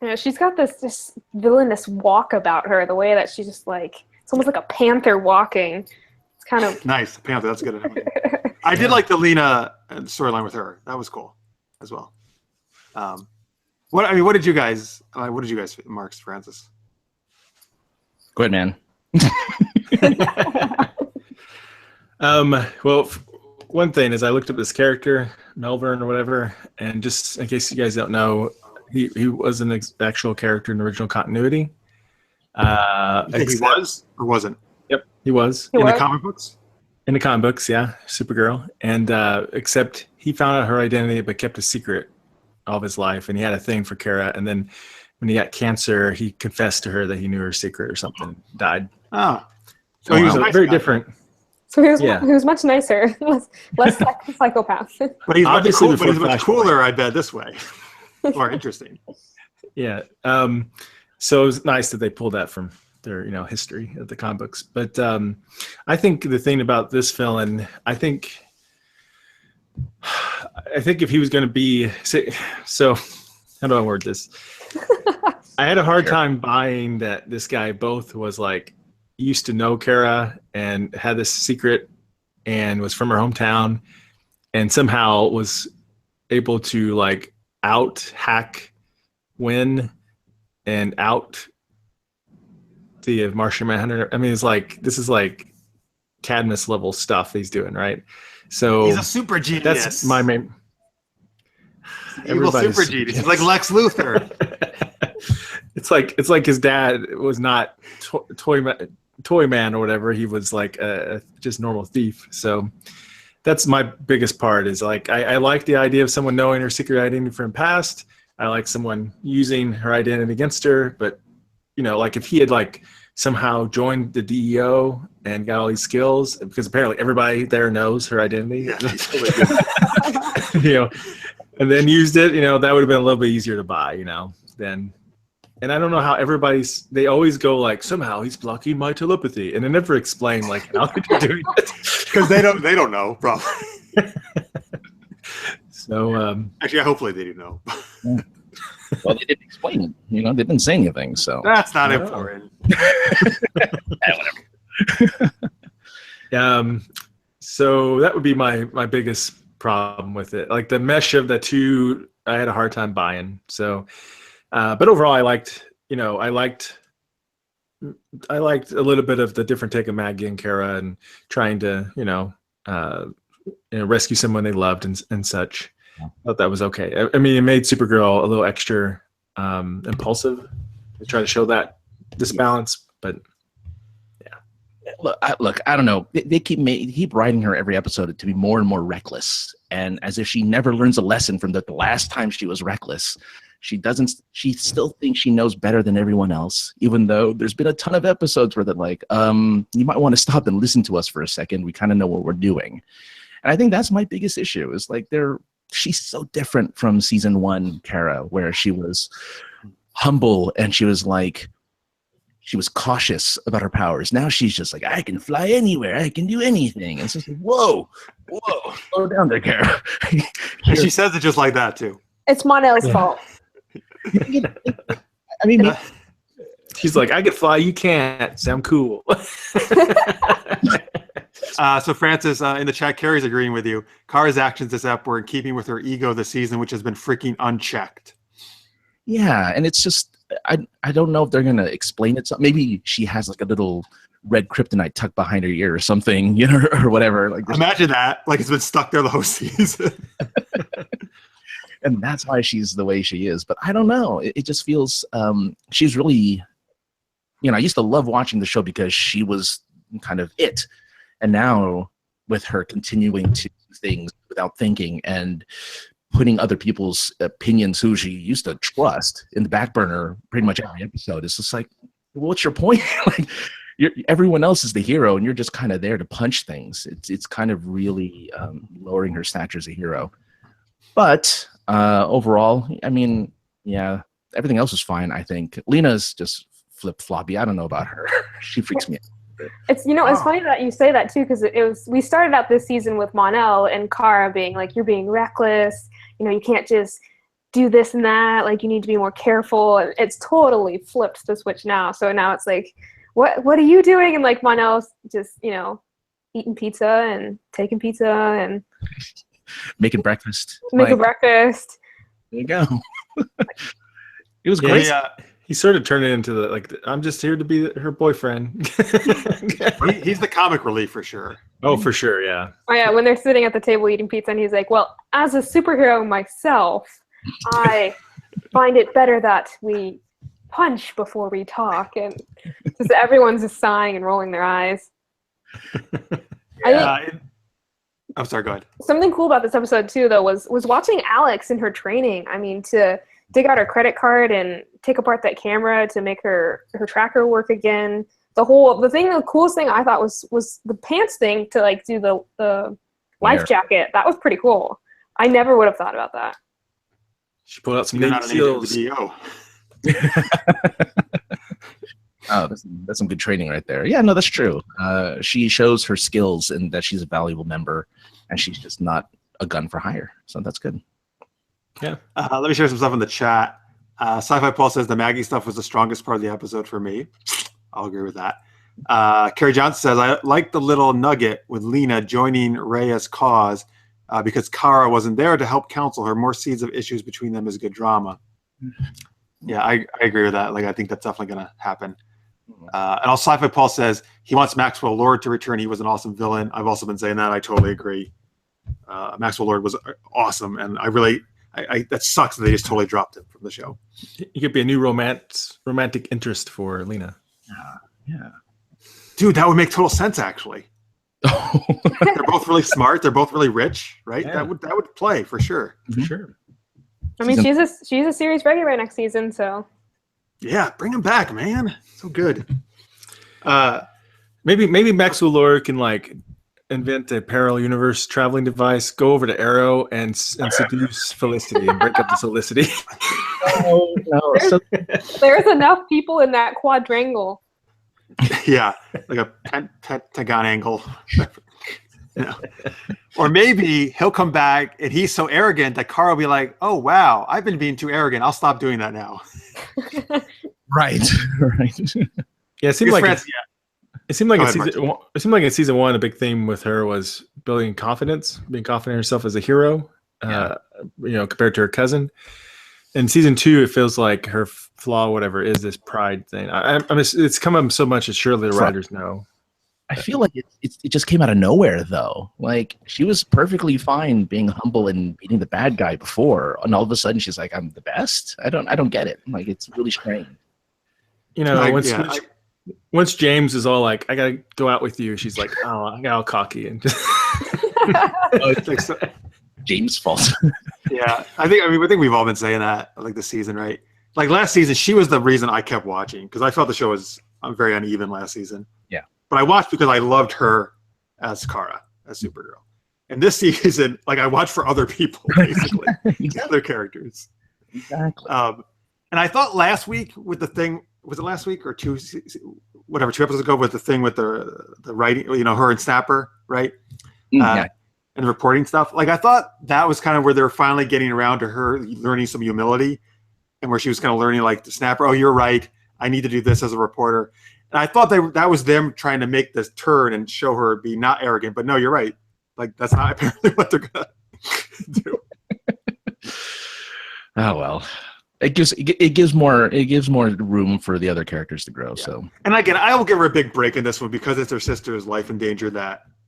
Yeah, she's got this villainous walk about her, the way that she's just like, it's almost like a panther walking. It's kind of nice. Panther, that's good. I did like the Lena storyline with her. That was cool as well. What did you guys Marks, Francis? Go ahead, man. Well, one thing is I looked up this character, Melbourne or whatever, and just in case you guys don't know, he was an actual character in the original continuity. He was or wasn't? Yep, he was. In the comic books? In the comic books, yeah, Supergirl. And except he found out her identity but kept a secret all of his life, and he had a thing for Kara, and then when he got cancer, he confessed to her that he knew her secret or something, died. Oh. So he was very different. So he was much nicer, less psychopath. But he's much cooler, I bet, this way. More interesting. Yeah. So it was nice that they pulled that from their, history of the comic books. But I think the thing about this villain, I think if he was going to be, so how do I word this? I had a hard time buying that this guy both was like used to know Kara and had this secret and was from her hometown and somehow was able to like out hack Wynn and out the Martian Manhunter. I mean, this is like Cadmus level stuff he's doing, right? So he's a super genius. That's my main. Evil super genius. He's like Lex Luthor. It's like his dad was not toy man or whatever. He was like a just normal thief. So that's my biggest part. Is like I like the idea of someone knowing her secret identity from past. I like someone using her identity against her, but like if he had like somehow joined the DEO and got all these skills, because apparently everybody there knows her identity, and then used it, that would have been a little bit easier to buy, then. And I don't know how they always go like, somehow he's blocking my telepathy, and they never explain like how they're doing it. Because they don't know, probably. So actually, hopefully they do know. Well, they didn't explain it. They didn't say anything, so that's not important. Whatever. So that would be my biggest problem with it. Like the mesh of the two, I had a hard time buying. So, but overall, I liked a little bit of the different take of Maggie and Kara and trying to, rescue someone they loved and such. I thought that was okay. I mean, it made Supergirl a little extra impulsive to try to show that disbalance, but yeah. Look, I don't know. They keep writing her every episode to be more and more reckless, and as if she never learns a lesson from the last time she was reckless. She doesn't. She still thinks she knows better than everyone else, even though there's been a ton of episodes where they're like, you might want to stop and listen to us for a second. We kind of know what we're doing, and I think that's my biggest issue. Is like she's so different from season 1 Kara, where she was humble and she was cautious about her powers. Now she's just like, I can fly anywhere, I can do anything. And it's just like, whoa, slow down there, Kara. And she says it just like that too. It's Mon-El's fault. I mean, she's like, I can fly, you can't. So I'm cool. So Francis, in the chat, Carrie's agreeing with you. Kara's actions this ep were in keeping with her ego this season, which has been freaking unchecked. Yeah, and it's just, I don't know if they're going to explain it. So maybe she has like a little red kryptonite tucked behind her ear or something, or whatever. Like, imagine that. Like it's been stuck there the whole season. And that's why she's the way she is. But I don't know. It just feels, she's really, I used to love watching the show because she was kind of it. And now with her continuing to do things without thinking and putting other people's opinions who she used to trust in the back burner pretty much every episode, it's just like, what's your point? Like, everyone else is the hero and you're just kind of there to punch things. It's kind of really lowering her stature as a hero. But overall, I mean, yeah, everything else is fine, I think. Lena's just flip-floppy. I don't know about her. She freaks me out. It's it's funny that you say that too, because we started out this season with Mon-El and Kara being like, you're being reckless, you can't just do this and that, like you need to be more careful. And it's totally flipped the switch now. So now it's like, what are you doing? And like Mon-El's just eating pizza and taking pizza and making breakfast. Breakfast. There you go. It was great. Yeah. He sort of turned it into I'm just here to be her boyfriend. He's the comic relief for sure. Oh, for sure, yeah. Oh yeah, when they're sitting at the table eating pizza and he's like, well, as a superhero myself, I find it better that we punch before we talk. And just everyone's just sighing and rolling their eyes. I'm sorry, go ahead. Something cool about this episode too, though, was watching Alex in her training. I mean, to dig out her credit card and take apart that camera to make her tracker work again. The coolest thing I thought was the pants thing to like do the life jacket. That was pretty cool. I never would have thought about that. She pulled out some Navy SEALs. Oh, that's some good training right there. Yeah, no, that's true. She shows her skills and that she's a valuable member, and she's just not a gun for hire. So that's good. Yeah. Let me share some stuff in the chat. Sci-Fi Paul says the Maggie stuff was the strongest part of the episode for me. I'll agree with that. Kerry Johnson says, I like the little nugget with Lena joining Rhea's cause because Kara wasn't there to help counsel her. More seeds of issues between them is good drama. Yeah, I agree with that. Like, I think that's definitely going to happen. And also Sci-Fi Paul says he wants Maxwell Lord to return. He was an awesome villain. I've also been saying that. I totally agree. Maxwell Lord was awesome, and I that sucks that they just totally dropped him from the show. He could be a new romantic interest for Lena. Yeah. Dude, that would make total sense, actually. They're both really smart. They're both really rich, right? Yeah. That would play for sure. For sure. I mean, she's a series regular next season, so. Yeah, bring him back, man. So good. Maybe Maxwell Lord can like invent a parallel universe traveling device, go over to Arrow and seduce Felicity and break up the Felicity. No. There's enough people in that quadrangle. Yeah, like a pentagon angle. Yeah. Or maybe he'll come back and he's so arrogant that Carl will be like, oh, wow, I've been being too arrogant. I'll stop doing that now. Right. Yeah, it seemed like It seemed like in season one, a big theme with her was building confidence, being confident in herself as a hero, compared to her cousin. In season two, it feels like her flaw, whatever, is this pride thing. It's come up so much that surely the writers know. I feel like it just came out of nowhere, though. Like, she was perfectly fine being humble and beating the bad guy before, and all of a sudden she's like, I'm the best? I don't get it. Like, it's really strange. You know, once James is all like, I gotta go out with you, she's like, oh, I got all cocky and just it's like James' fault. Yeah, I think we've all been saying that like this season, right? Like last season, she was the reason I kept watching because I felt the show was very uneven last season. Yeah, but I watched because I loved her as Kara, as Supergirl. And this season, like I watched for other people, basically, other characters. Exactly. And I thought last week with the thing, was it last week or two episodes ago with the thing with the writing, her and Snapper, right? Yeah. And reporting stuff. Like I thought that was kind of where they were finally getting around to her learning some humility and where she was kind of learning like the Snapper, oh, you're right. I need to do this as a reporter. And I thought that was them trying to make this turn and show her be not arrogant, but no, you're right. Like that's not apparently what they're going to do. Oh, well. It gives more room for the other characters to grow. Yeah. So, and again, I will give her a big break in this one because it's her sister's life in danger.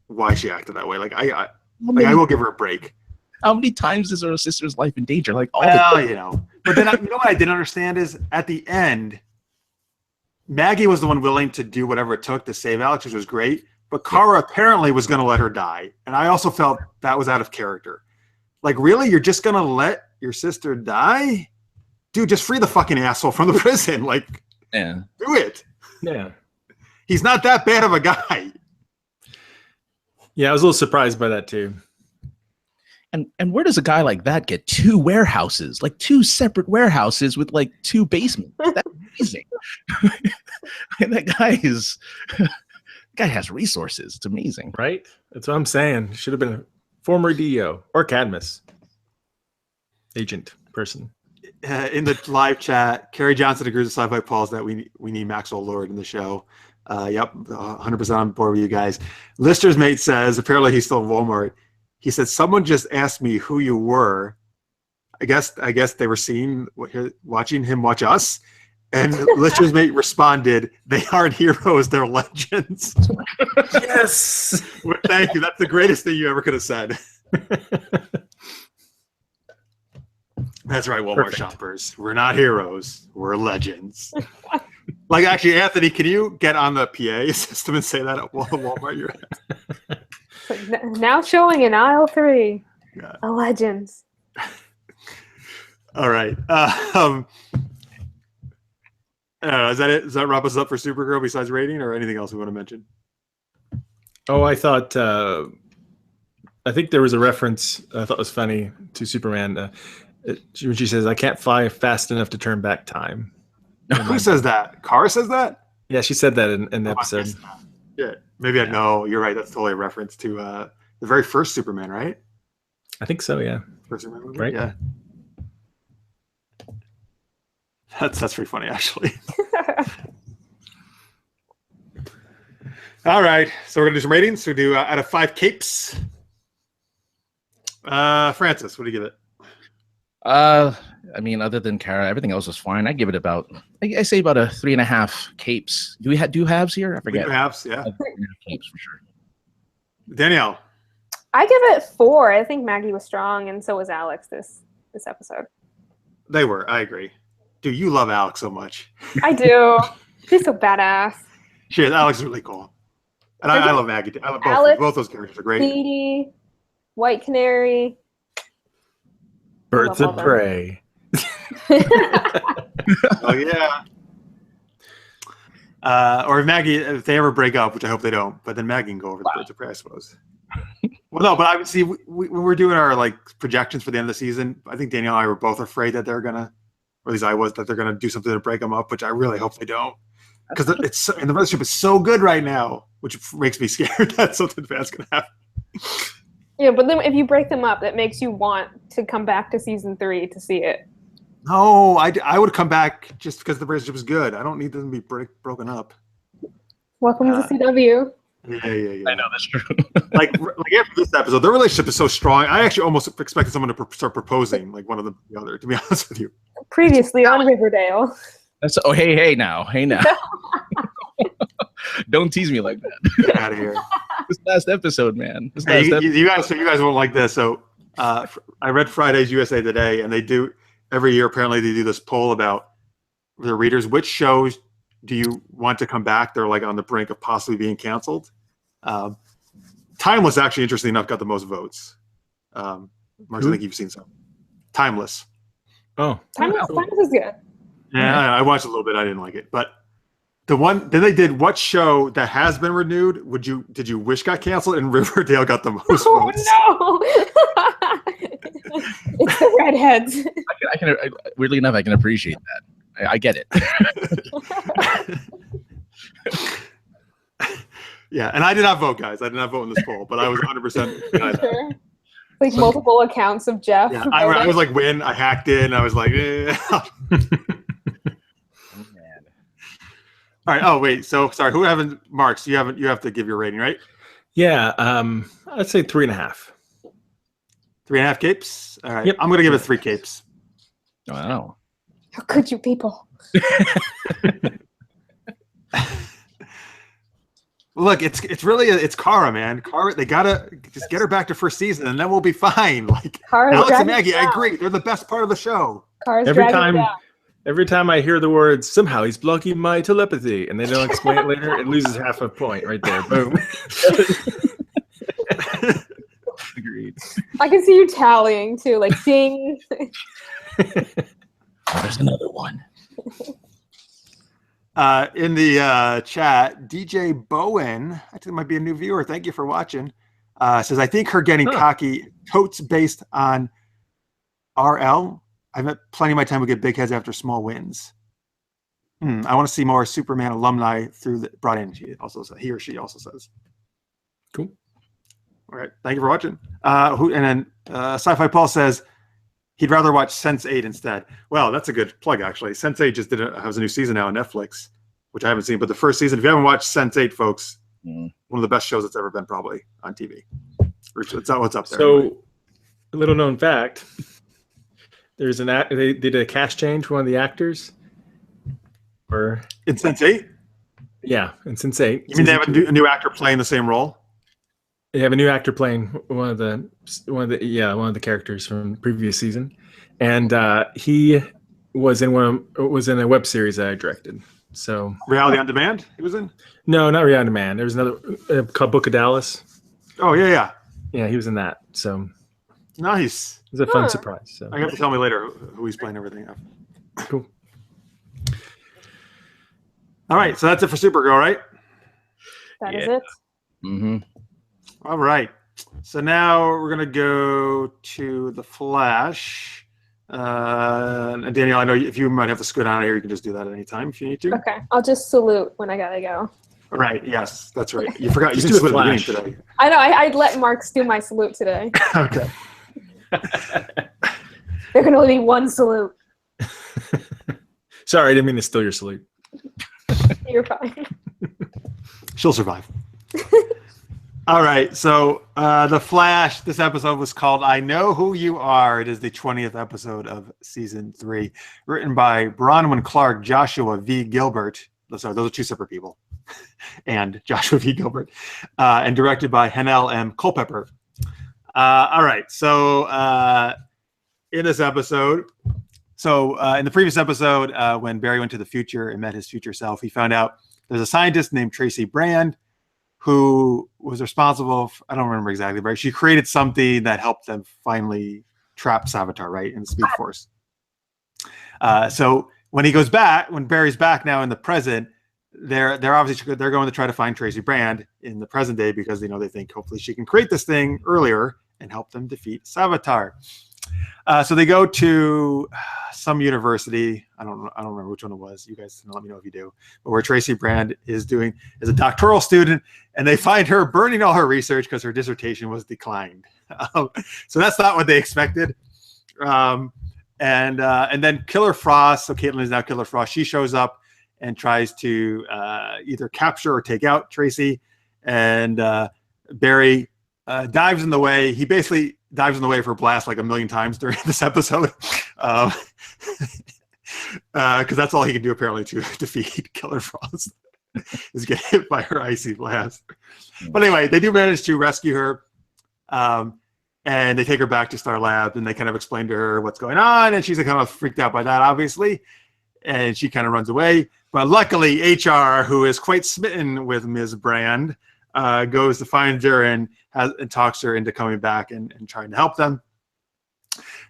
Why she acted that way. Like I will give her a break. How many times is her sister's life in danger? Like all But then what I didn't understand is at the end, Maggie was the one willing to do whatever it took to save Alex, which was great. But Kara apparently was going to let her die, and I also felt that was out of character. Like, really, you're just going to let your sister die? Dude, just free the fucking asshole from the prison. Like, do it. Yeah. He's not that bad of a guy. Yeah, I was a little surprised by that too. And where does a guy like that get two warehouses, like two separate warehouses with like two basements? That's amazing. That guy has resources. It's amazing. Right? That's what I'm saying. Should have been a former DO or Cadmus agent person. In the live chat, Kerry Johnson agrees with Sci-Fi Paul's that we need Maxwell Lord in the show. Yep, 100% on board with you guys. Lister's mate says, apparently he's still in Walmart. He said, someone just asked me who you were. I guess they were watching him watch us. And Lister's mate responded, they aren't heroes, they're legends. Yes. Thank you. That's the greatest thing you ever could have said. That's right, Walmart shoppers. We're not heroes. We're legends. Like, actually, Anthony, can you get on the PA system and say that at Walmart you're at? Now showing in aisle 3. Yeah. The legends. All right. Is that it? Does that wrap us up for Supergirl besides rating or anything else we want to mention? Oh, I thought... I think there was a reference I thought was funny to Superman when she says, I can't fly fast enough to turn back time. Who says that? Kara says that? Yeah, she said that in the episode. Yeah, maybe I know. You're right. That's totally a reference to the very first Superman, right? I think so, yeah. First Superman movie? Right. Yeah. That's pretty funny, actually. All right, so we're gonna do some ratings. We do out of 5 capes. Francis, what do you give it? I mean, other than Kara, everything else was fine. I give it about, I say about a 3.5 capes. Do we do halves here? I forget. 3 halves, yeah. 3.5 capes for sure. Danielle. I give it 4. I think Maggie was strong, and so was Alex this episode. They were. I agree. Dude, you love Alex so much. I do. She's so badass. She is. Alex is really cool. And I love Maggie. I love both. Alex, Both those characters are great. Speedy, White Canary. Birds of Prey. Oh, yeah. Or Maggie, if they ever break up, which I hope they don't, but then Maggie can go over the Birds of Prey, I suppose. Well, no, but I would see when we're doing our like projections for the end of the season, I think Danielle and I were both afraid that they're gonna, or at least I was, that they're gonna do something to break them up, which I really hope they don't, because it's and the relationship is so good right now, which makes me scared that something bad's gonna happen. Yeah, but then if you break them up, that makes you want to come back to season 3 to see it. No, I would come back just because the relationship is good. I don't need them to be broken up. Welcome to CW. Yeah. I know, that's true. like after this episode, their relationship is so strong. I actually almost expected someone to start proposing, like one of them the other, to be honest with you. Previously on Riverdale. That's hey now. Don't tease me like that. Get out of here. This last episode, man. You guys won't like this. So I read Friday's USA Today, and they do every year. Apparently, they do this poll about their readers. Which shows do you want to come back? They're like on the brink of possibly being canceled. Timeless, actually, interestingly enough, got the most votes. Mark, I think you've seen some. Timeless. Oh, Timeless is good. Yeah, I watched a little bit. I didn't like it, but the one then they did what show that has been renewed? Did you wish got canceled? And Riverdale got the most votes. Oh no! It's the redheads. Weirdly enough, I can appreciate that. I get it. Yeah, and I did not vote, guys. I did not vote in this poll, but I was 100% behind that. Like multiple accounts of Jeff. Yeah, I was like, I hacked in. I was like, Oh, man. All right. Oh, wait. So sorry. Who haven't marks? You have to give your rating, right? yeah. I'd say 3.5. 3.5 capes. All right. Yep. I'm gonna give it 3 capes. Wow. How could you people? Look, it's really it's Kara, man. Kara, they gotta just get her back to first season, and then we'll be fine. Like Kara's Alex and dragging Maggie, it I down. agree. They're the best part of the show. Cars Every dragging time- it down. Every time I hear the words, somehow he's blocking my telepathy, and they don't explain it later, it loses half a point right there. Boom. Agreed. I can see you tallying too, like ding. Oh, there's another one. In the chat, DJ Bowen, I think it might be a new viewer. Thank you for watching. Says, I think her getting cocky, totes based on RL. I've met plenty of my time would get big heads after small wins. I want to see more Superman alumni brought in. He or she also says. Cool. All right. Thank you for watching. Sci-Fi Paul says he'd rather watch Sense8 instead. Well, that's a good plug, actually. Sense8 just has a new season now on Netflix, which I haven't seen. But the first season, if you haven't watched Sense8, folks, one of the best shows that's ever been probably on TV. It's what's up there. So, anyway. a little known fact. There's they did a cast change for one of the actors. Or In Sense8? yeah, in Sense8. You mean they have a new actor playing the same role? They have a new actor playing one of the characters from the previous season, and he was in a web series that I directed. So Reality on Demand he was in? no, not Reality Man. There was another called Book of Dallas. Oh, yeah. Yeah, he was in that. So Nice. it was a fun surprise. So I have to tell me later who he's playing everything of. cool. All right, so that's it for Supergirl, right? That is it. Mm-hmm. All right. So now we're going to go to The Flash. And Danielle, I know if you might have to scoot out of here, you can just do that at any time if you need to. Okay, I'll just salute when I gotta go. Right. Yes, that's right. You forgot. You Just didn't do a salute at the flash. beginning today. I know. I let Marks do my salute today. Okay. There can only be one salute. Sorry, I didn't mean to steal your salute. You're fine. She'll survive. All right. So The Flash, this episode was called I Know Who You Are. It is the 20th episode of season 3. Written by Bronwyn Clark, Joshua V. Gilbert. Sorry, those are two separate people. And Joshua V. Gilbert. And directed by Henel M. Culpepper. All right. So in this episode, in the previous episode, when Barry went to the future and met his future self, he found out there's a scientist named Tracy Brand who was responsible for, I don't remember exactly, but she created something that helped them finally trap Savitar, right, in the Speed Force. So when he goes back, when Barry's back now in the present, they're going to try to find Tracy Brand in the present day because they think hopefully she can create this thing earlier and help them defeat Savitar. So they go to some university. I don't remember which one it was. You guys can let me know if you do. But where Tracy Brand is a doctoral student, and they find her burning all her research because her dissertation was declined. So that's not what they expected. And then Killer Frost. So Caitlin is now Killer Frost. She shows up and tries to either capture or take out Tracy. And Barry dives in the way. He basically dives in the way of her blast like a million times during this episode. Because that's all he can do apparently to defeat Killer Frost is get hit by her icy blast. But anyway, they do manage to rescue her. And they take her back to Star Lab and they kind of explain to her what's going on. And she's kind of freaked out by that, obviously. And she kind of runs away. But luckily, HR, who is quite smitten with Ms. Brand, goes to find her and talks her into coming back and trying to help them.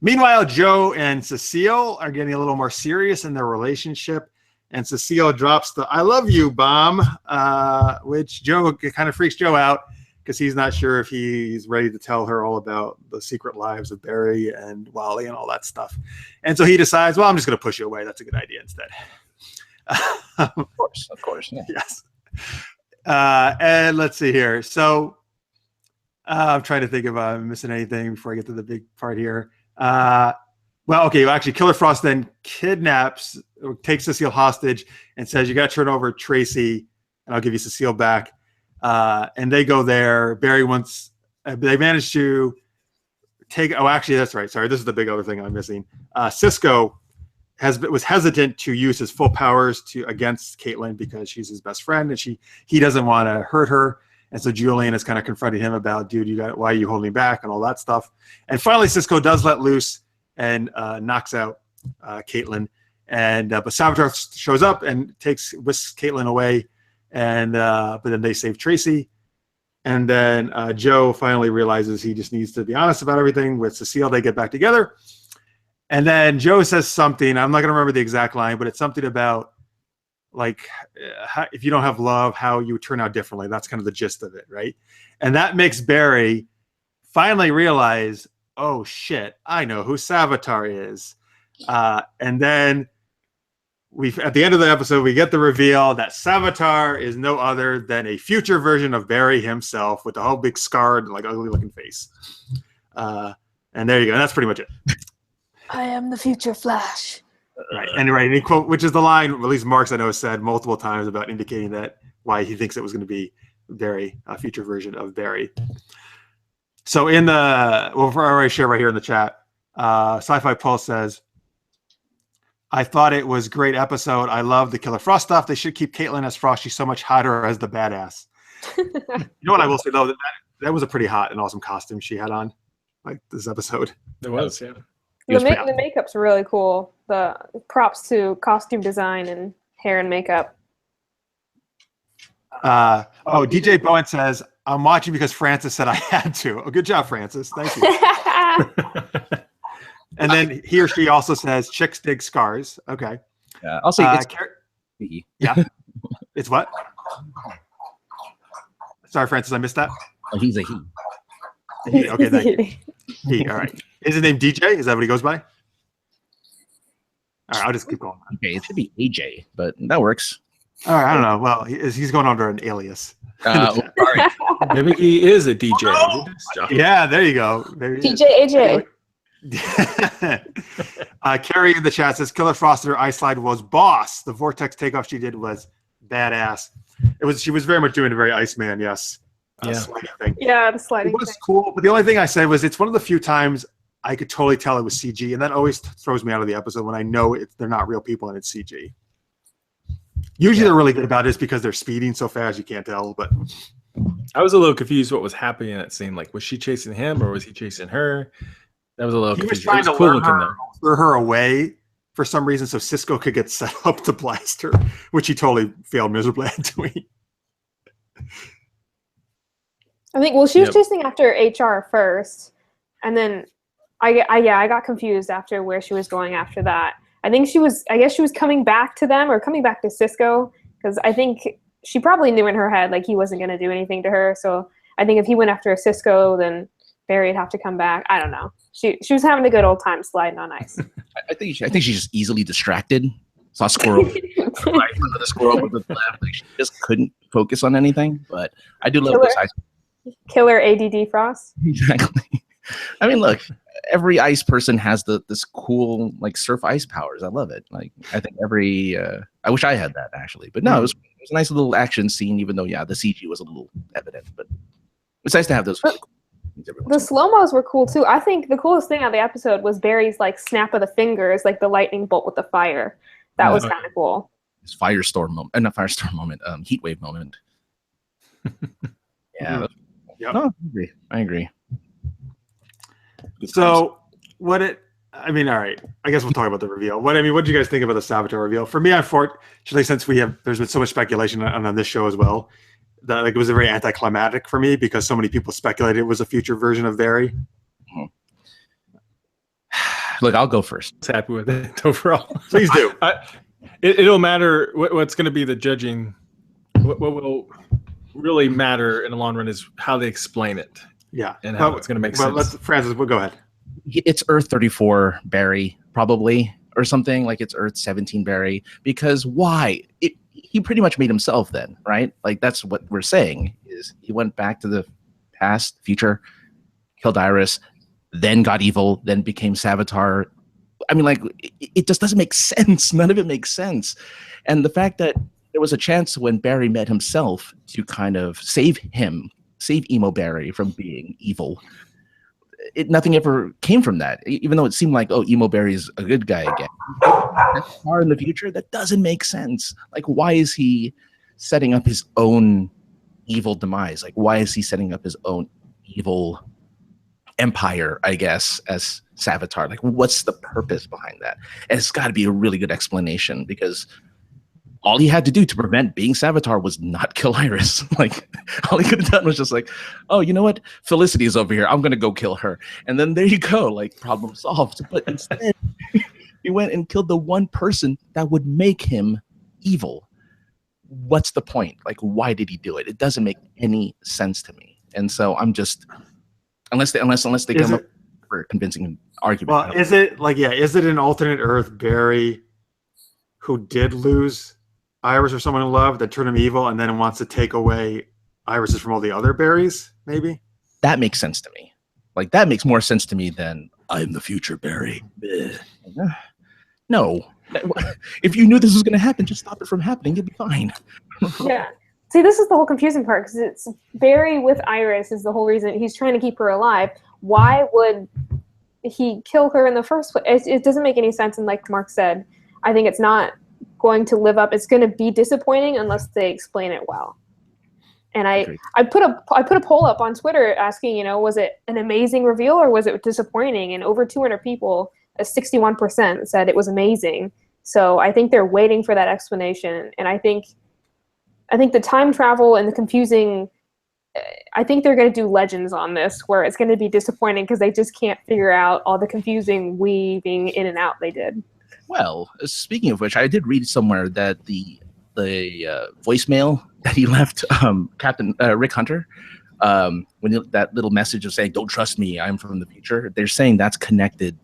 Meanwhile, Joe and Cecile are getting a little more serious in their relationship. And Cecile drops the I love you bomb, which Joe kind of freaks Joe out because he's not sure if he's ready to tell her all about the secret lives of Barry and Wally and all that stuff. And so he decides, well, I'm just going to push you away. That's a good idea instead. Of course. Yeah. Yes. And let's see here. So I'm trying to think if I'm missing anything before I get to the big part here. Actually, Killer Frost then kidnaps or takes Cecile hostage and says, you got to turn over Tracy and I'll give you Cecile back. And they go there. Barry wants, they managed to take, that's right. Sorry, this is the big other thing I'm missing. Cisco was hesitant to use his full powers against Caitlin because she's his best friend and he doesn't want to hurt her. And so Julian is kind of confronting him about, dude, why are you holding me back and all that stuff. And finally, Cisco does let loose and knocks out Caitlin. And but Savitar shows up and whisks Caitlin away. And but then they save Tracy. And then Joe finally realizes he just needs to be honest about everything with Cecile. They get back together. And then Joe says something. I'm not going to remember the exact line, but it's something about like if you don't have love, how you turn out differently. That's kind of the gist of it, right? And that makes Barry finally realize, oh shit, I know who Savitar is. And then at the end of the episode, we get the reveal that Savitar is no other than a future version of Barry himself with the whole big scarred, like ugly looking face. And there you go. And that's pretty much it. I am the future Flash. Right. And he quote, which is the line, at least Marks I know said multiple times about indicating that why he thinks it was going to be Barry, a future version of Barry. So in I already share right here in the chat, Sci-Fi Pulse says, I thought it was a great episode. I love the Killer Frost stuff. They should keep Caitlin as Frost. She's so much hotter as the badass. You know what I will say though, that was a pretty hot and awesome costume she had on, like this episode. It was, yeah. The makeup's really cool. The props to costume design and hair and makeup. DJ Bowen says, I'm watching because Francis said I had to. Oh, good job, Francis. Thank you. And then he or she also says, chicks dig scars. Okay. I'll say it's he. Yeah. It's what? Sorry, Francis, I missed that. Oh, he's a he. Okay, thank you. He, all right. Is his name DJ? Is that what he goes by? All right, I'll just keep going. Okay, it should be AJ, but that works. All right, I don't know. Well, he's going under an alias. Sorry. Maybe he is a DJ. Yeah, there you go. There he is. DJ AJ. Carrie in the chat says Killer Frost in her ice slide was boss. The vortex takeoff she did was badass. She was very much doing a very Iceman, yes. Sliding thing. Yeah, the sliding It was thing. cool, but the only thing I said was it's one of the few times I could totally tell it was CG, and that always throws me out of the episode when I know they're not real people and it's CG. Usually they're really good about it because they're speeding so fast you can't tell, but I was a little confused what was happening in that scene. Like, was she chasing him or was he chasing her? That was a little he was confusing. trying to cool lure her away for some reason so Cisco could get set up to blast her, which he totally failed miserably at doing. I think, well, she was chasing after HR first, and then I got confused after where she was going after that. I guess she was coming back to them or coming back to Cisco, because I think she probably knew in her head like he wasn't going to do anything to her. So I think if he went after Cisco, then Barry would have to come back. I don't know. She was having a good old time sliding on ice. I think she's just easily distracted. Saw a squirrel right under the squirrel with the left. Like, she just couldn't focus on anything. But I do love this ice. Killer ADD Frost. Exactly. I mean, look, every ice person has this cool like surf ice powers. I love it. Like, I think I wish I had that actually. But no, it was a nice little action scene, even though the CG was a little evident. But it's nice to have those. The slow-mos were cool too. I think the coolest thing on the episode was Barry's like snap of the fingers, like the lightning bolt with the fire. That was kind of cool. His firestorm moment, not firestorm moment, heat wave moment. Yeah. Yep. No, I agree. So all right. I guess we'll talk about the reveal. What did you guys think about the Savitar reveal? For me, unfortunately, since there's been so much speculation on this show as well, that it was a very anticlimactic for me because so many people speculated it was a future version of Barry. Look, I'll go first. I was happy with it overall. Please do. It'll matter what's going to be the judging. What will really matter in the long run is how they explain it. Yeah, and how it's going to make sense. Francis, we'll go ahead. It's Earth 34 Barry, probably, or something like it's Earth 17 Barry. Because why? He pretty much made himself then, right? Like that's what we're saying is he went back to the past, future, killed Iris, then got evil, then became Savitar. I mean, like it just doesn't make sense. None of it makes sense. And the fact that there was a chance when Barry met himself to kind of save emo Barry from being evil. Nothing ever came from that, even though it seemed like, emo Barry's a good guy again. That far in the future, that doesn't make sense. Like, why is he setting up his own evil demise? Like, why is he setting up his own evil empire, I guess, as Savitar? Like, what's the purpose behind that? And it's got to be a really good explanation because all he had to do to prevent being Savitar was not kill Iris. Like, all he could have done was just like, oh, you know what? Felicity is over here. I'm going to go kill her. And then there you go. Like, problem solved. But instead, he went and killed the one person that would make him evil. What's the point? Like, why did he do it? It doesn't make any sense to me. And so I'm just, unless they come up for a convincing argument. Well, is it an alternate Earth Barry who did lose Iris or someone in love that turned him evil and then wants to take away Iris from all the other Barrys, maybe? That makes sense to me. Like, that makes more sense to me than I'm the future Barry. No. If you knew this was going to happen, just stop it from happening. You'll be fine. Yeah. See, this is the whole confusing part because it's Barry with Iris is the whole reason he's trying to keep her alive. Why would he kill her in the first place? It doesn't make any sense. And like Mark said, I think it's not going to live up. It's going to be disappointing unless they explain it well. And I put a poll up on Twitter asking, was it an amazing reveal or was it disappointing? And over 200 people, 61% said it was amazing. So I think they're waiting for that explanation. And I think the time travel and the confusing, I think they're going to do Legends on this where it's going to be disappointing because they just can't figure out all the confusing weaving in and out they did. Well, speaking of which, I did read somewhere that the voicemail that he left Captain Rick Hunter, that little message of saying, "Don't trust me, I'm from the future," they're saying that's connected,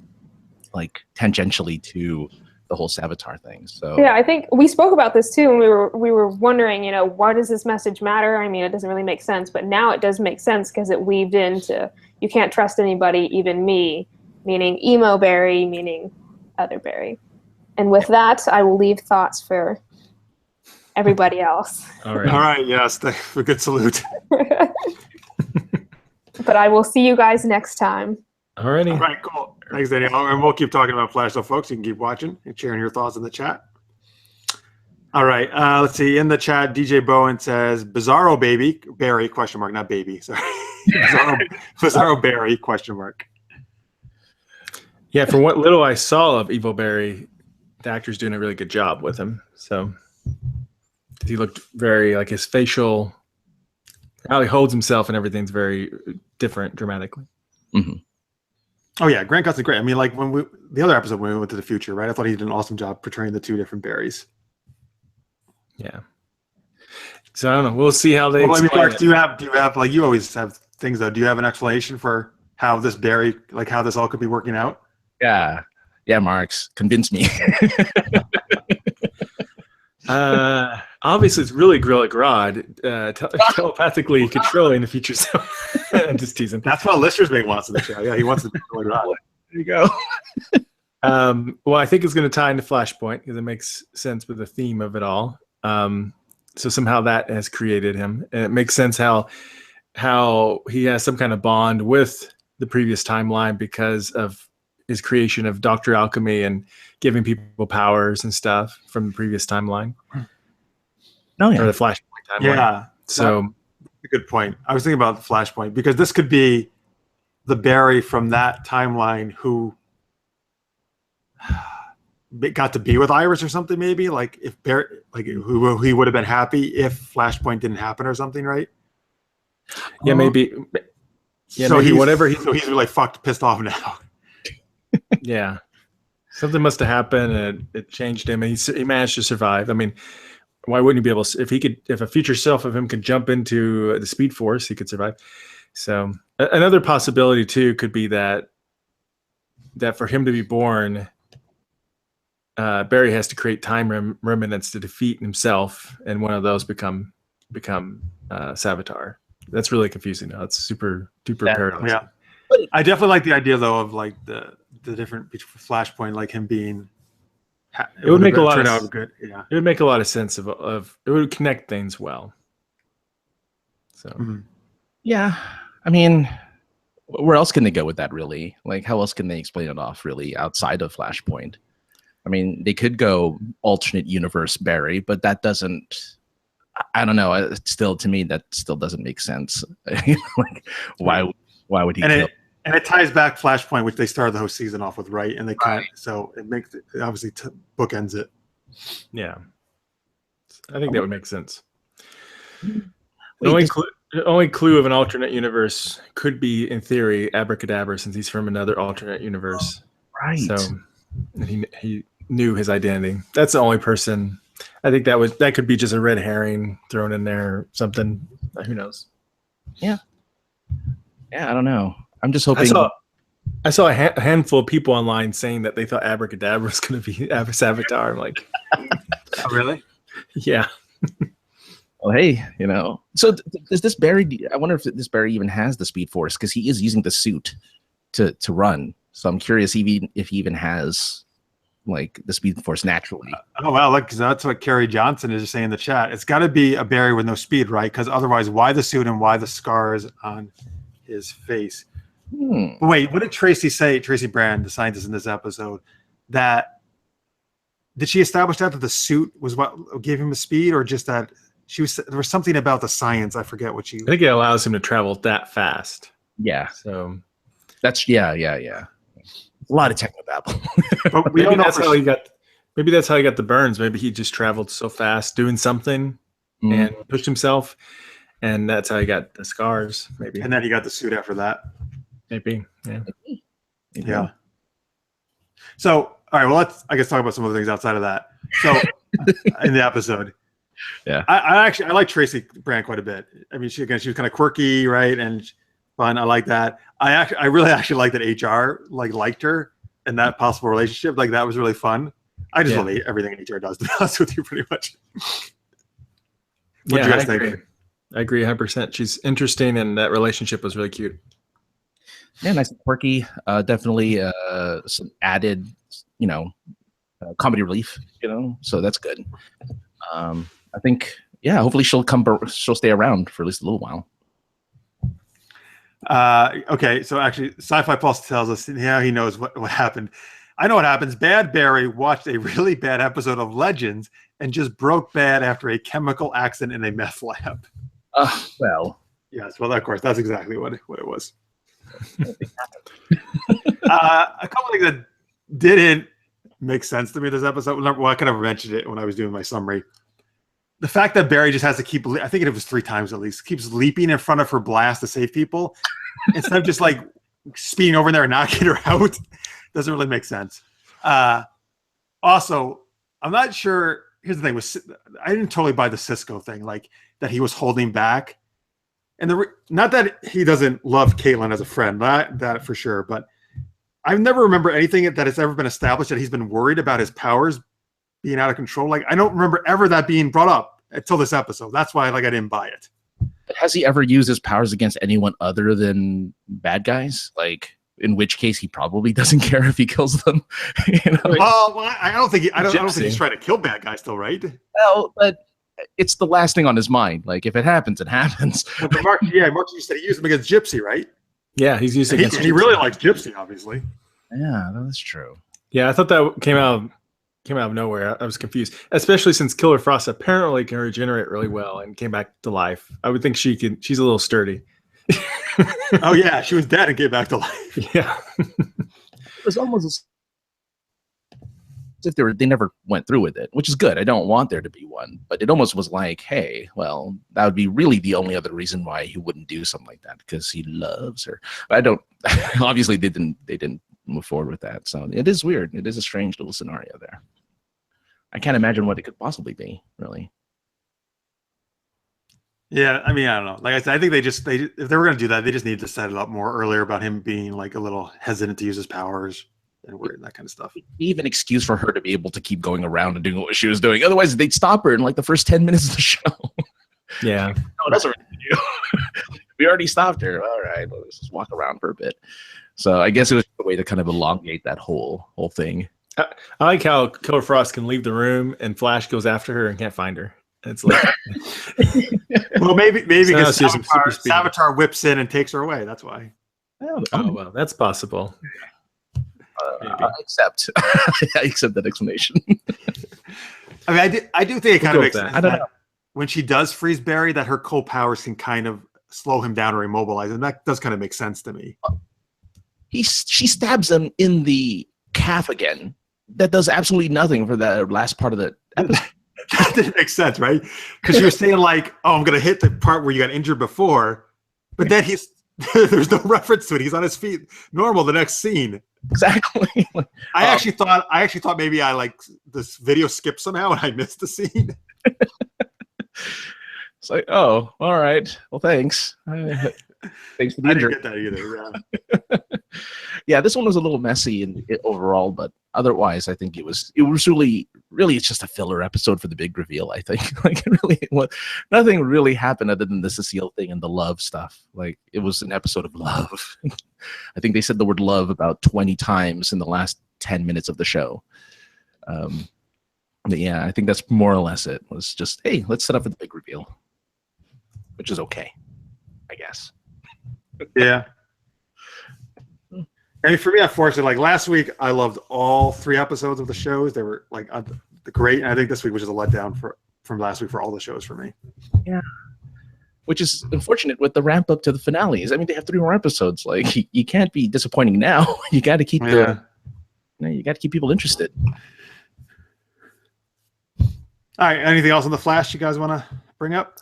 like tangentially to the whole Savitar thing. So yeah, I think we spoke about this too, and we were wondering, why does this message matter? I mean, it doesn't really make sense, but now it does make sense because it weaved into you can't trust anybody, even me, meaning emo Barry, meaning other Barry. And with that, I will leave thoughts for everybody else. All right. All right. Yes. A good salute. But I will see you guys next time. Alrighty. All right. Cool. Thanks, Daniel. And we'll keep talking about Flash, so folks, you can keep watching and sharing your thoughts in the chat. All right. Let's see. In the chat, DJ Bowen says, Bizarro baby, Barry, question mark, not baby. Sorry. Bizarro Barry, question mark. Yeah, from what little I saw of Evil Barry, the actor's doing a really good job with him. So he looked very, like his facial, how he holds himself and everything's very different dramatically. Mm-hmm. Oh, yeah. Grant Gustin, great. I mean, like the other episode when we went to the future, right? I thought he did an awesome job portraying the two different Barrys. Yeah. So I don't know. We'll see how they. Well, I mean, Mark, do you have like you always have things though? Do you have an explanation for how this Barry, like how this all could be working out? Yeah, Marks, convince me. Obviously, it's really Gorilla Grodd telepathically controlling the future self. I'm just teasing. That's what Lister's wants in the show. Yeah, he wants to be really Grodd. There you go. Well, I think it's going to tie into Flashpoint because it makes sense with the theme of it all. So somehow that has created him, and it makes sense how he has some kind of bond with the previous timeline because of his creation of Dr. Alchemy and giving people powers and stuff from the previous timeline. Oh yeah, or the Flashpoint timeline. Yeah, so a good point. I was thinking about the Flashpoint because this could be the Barry from that timeline who got to be with Iris or something, maybe like if Barry, like who he would have been happy if Flashpoint didn't happen or something, right? Yeah, maybe. Yeah, so maybe he's really fucked, pissed off now. Yeah, something must have happened and it changed him, and he managed to survive. I mean, why wouldn't he be able to? If a future self of him could jump into the Speed Force, he could survive. So another possibility too could be that for him to be born, Barry has to create time remnants to defeat himself, and one of those become Savitar. That's really confusing now. It's super duper paradox. Yeah, I definitely like the idea though of like the different Flashpoint, like him being. It would make a lot of good. Yeah, it would make a lot of sense of it would connect things well. So yeah, I mean, where else can they go with that? Really, like how else can they explain it off? Really, outside of Flashpoint. I mean, they could go alternate universe Barry, but that doesn't. I don't know. Still, to me, that still doesn't make sense. Like, why would he? And it ties back Flashpoint, which they started the whole season off with, right? And they kind of, so it makes it obviously bookends it. Yeah, I think that would make sense. The only clue of an alternate universe could be, in theory, Abracadabra, since he's from another alternate universe. Right. So he knew his identity. That's the only person. I think that could be just a red herring thrown in there or something. Who knows? Yeah. Yeah, I don't know. I'm just hoping. I saw a handful of people online saying that they thought Abracadabra was going to be Savitar. I'm like, oh, really? Yeah. Well, hey, So does this Barry? I wonder if this Barry even has the Speed Force because he is using the suit to run. So I'm curious if he even has like the Speed Force naturally. Oh wow, look, that's what Kerry Johnson is saying in the chat. It's got to be a Barry with no speed, right? Because otherwise, why the suit and why the scars on his face? Wait, what did Tracy say? Tracy Brand, the scientist in this episode, did she establish that the suit was what gave him a speed, or just that there was something about the science? I forget what she. I think it allows him to travel that fast. Yeah. So that's yeah. A lot of technobabble. But we don't know maybe that's how he got the burns. Maybe he just traveled so fast doing something and pushed himself, and that's how he got the scars. Maybe. And then he got the suit after that. Maybe. Yeah. Yeah. So, all right. Well, let's talk about some other things outside of that. So, in the episode, yeah, I like Tracy Brand quite a bit. I mean, she was kind of quirky, right, and fun. I like that. I really like that HR liked her and that possible relationship. Like that was really fun. I just love everything HR does, to be honest with you, pretty much. What do you guys think? I agree 100%. She's interesting, and that relationship was really cute. Yeah, nice and quirky. Definitely some added, comedy relief. So that's good. I think, hopefully she'll stay around for at least a little while. Okay, so actually, Sci-Fi Pulse tells us, he knows what happened. I know what happens. Bad Barry watched a really bad episode of Legends and just broke bad after a chemical accident in a meth lab. Well. Yes, well, of course, that's exactly what it was. A couple of things that didn't make sense to me this episode. Well, I kind of mentioned it when I was doing my summary. The fact that Barry just has to keep, I think it was 3 times at least, keeps leaping in front of her blast to save people instead of just like speeding over there and knocking her out. Doesn't really make sense. Also, I'm not sure. Here's the thing: I didn't totally buy the Cisco thing, like that he was holding back. And not that he doesn't love Caitlin as a friend, not that for sure. But I never remember anything that has ever been established that he's been worried about his powers being out of control. Like I don't remember ever that being brought up until this episode. That's why I didn't buy it. Has he ever used his powers against anyone other than bad guys? Like, in which case he probably doesn't care if he kills them. Well, I don't think he's trying to kill bad guys still, right? Well, but it's the last thing on his mind. Like if it happens, it happens. But Mark, you said he used him against Gypsy, right? Yeah, he's used against. He really likes Gypsy, obviously. Yeah, that's true. Yeah, I thought that came out of nowhere. I was confused, especially since Killer Frost apparently can regenerate really well and came back to life. I would think she can. She's a little sturdy. Oh yeah, she was dead and came back to life. Yeah, it was almost as if they never went through with it, which is good. I don't want there to be one, but it almost was like, hey, well, that would be really the only other reason why he wouldn't do something like that, because he loves her. But I don't. Obviously, they didn't move forward with that, so it is weird. It is a strange little scenario there. I can't imagine what it could possibly be, really. Yeah, I mean, I don't know. Like I said, I think if they were going to do that, they just need to set it up more earlier about him being like a little hesitant to use his powers and that kind of stuff. Even excuse for her to be able to keep going around and doing what she was doing. Otherwise, they'd stop her in like the first 10 minutes of the show. Yeah. No, that's what we do. We already stopped her. All right, well, let's just walk around for a bit. So I guess it was a way to kind of elongate that whole thing. I like how Killer Frost can leave the room and Flash goes after her and can't find her. It's like, well, maybe because Savitar whips in and takes her away. That's why. Oh well, that's possible. I accept that explanation. I mean, I do think it kind of makes sense. I don't know. When she does freeze Barry, that her cold powers can kind of slow him down or immobilize him. That does kind of make sense to me. She stabs him in the calf again. That does absolutely nothing for that last part of the episode. That didn't make sense, right? Because you were saying like, "Oh, I'm going to hit the part where you got injured before," but then there's no reference to it. He's on his feet, normal. The next scene, exactly. I actually thought maybe I like this video skipped somehow and I missed the scene. It's like, oh, all right. Well, thanks. Thanks for the injury. I didn't get that either. Yeah. Yeah, this one was a little messy overall, but otherwise, I think it was really it's just a filler episode for the big reveal. I think nothing really happened other than the Cecile thing and the love stuff. Like it was an episode of love. I think they said the word love about 20 times in the last 10 minutes of the show. But yeah, I think that's more or less it. Was just, hey, let's set up for the big reveal, which is okay, I guess. Yeah. I mean, for me, unfortunately, like last week, I loved all 3 episodes of the shows. They were like great. And I think this week was just a letdown from last week for all the shows for me. Yeah. Which is unfortunate with the ramp up to the finales. I mean, they have 3 more episodes. Like you can't be disappointing now. You got to keep you got to keep people interested. All right. Anything else on the Flash you guys want to bring up?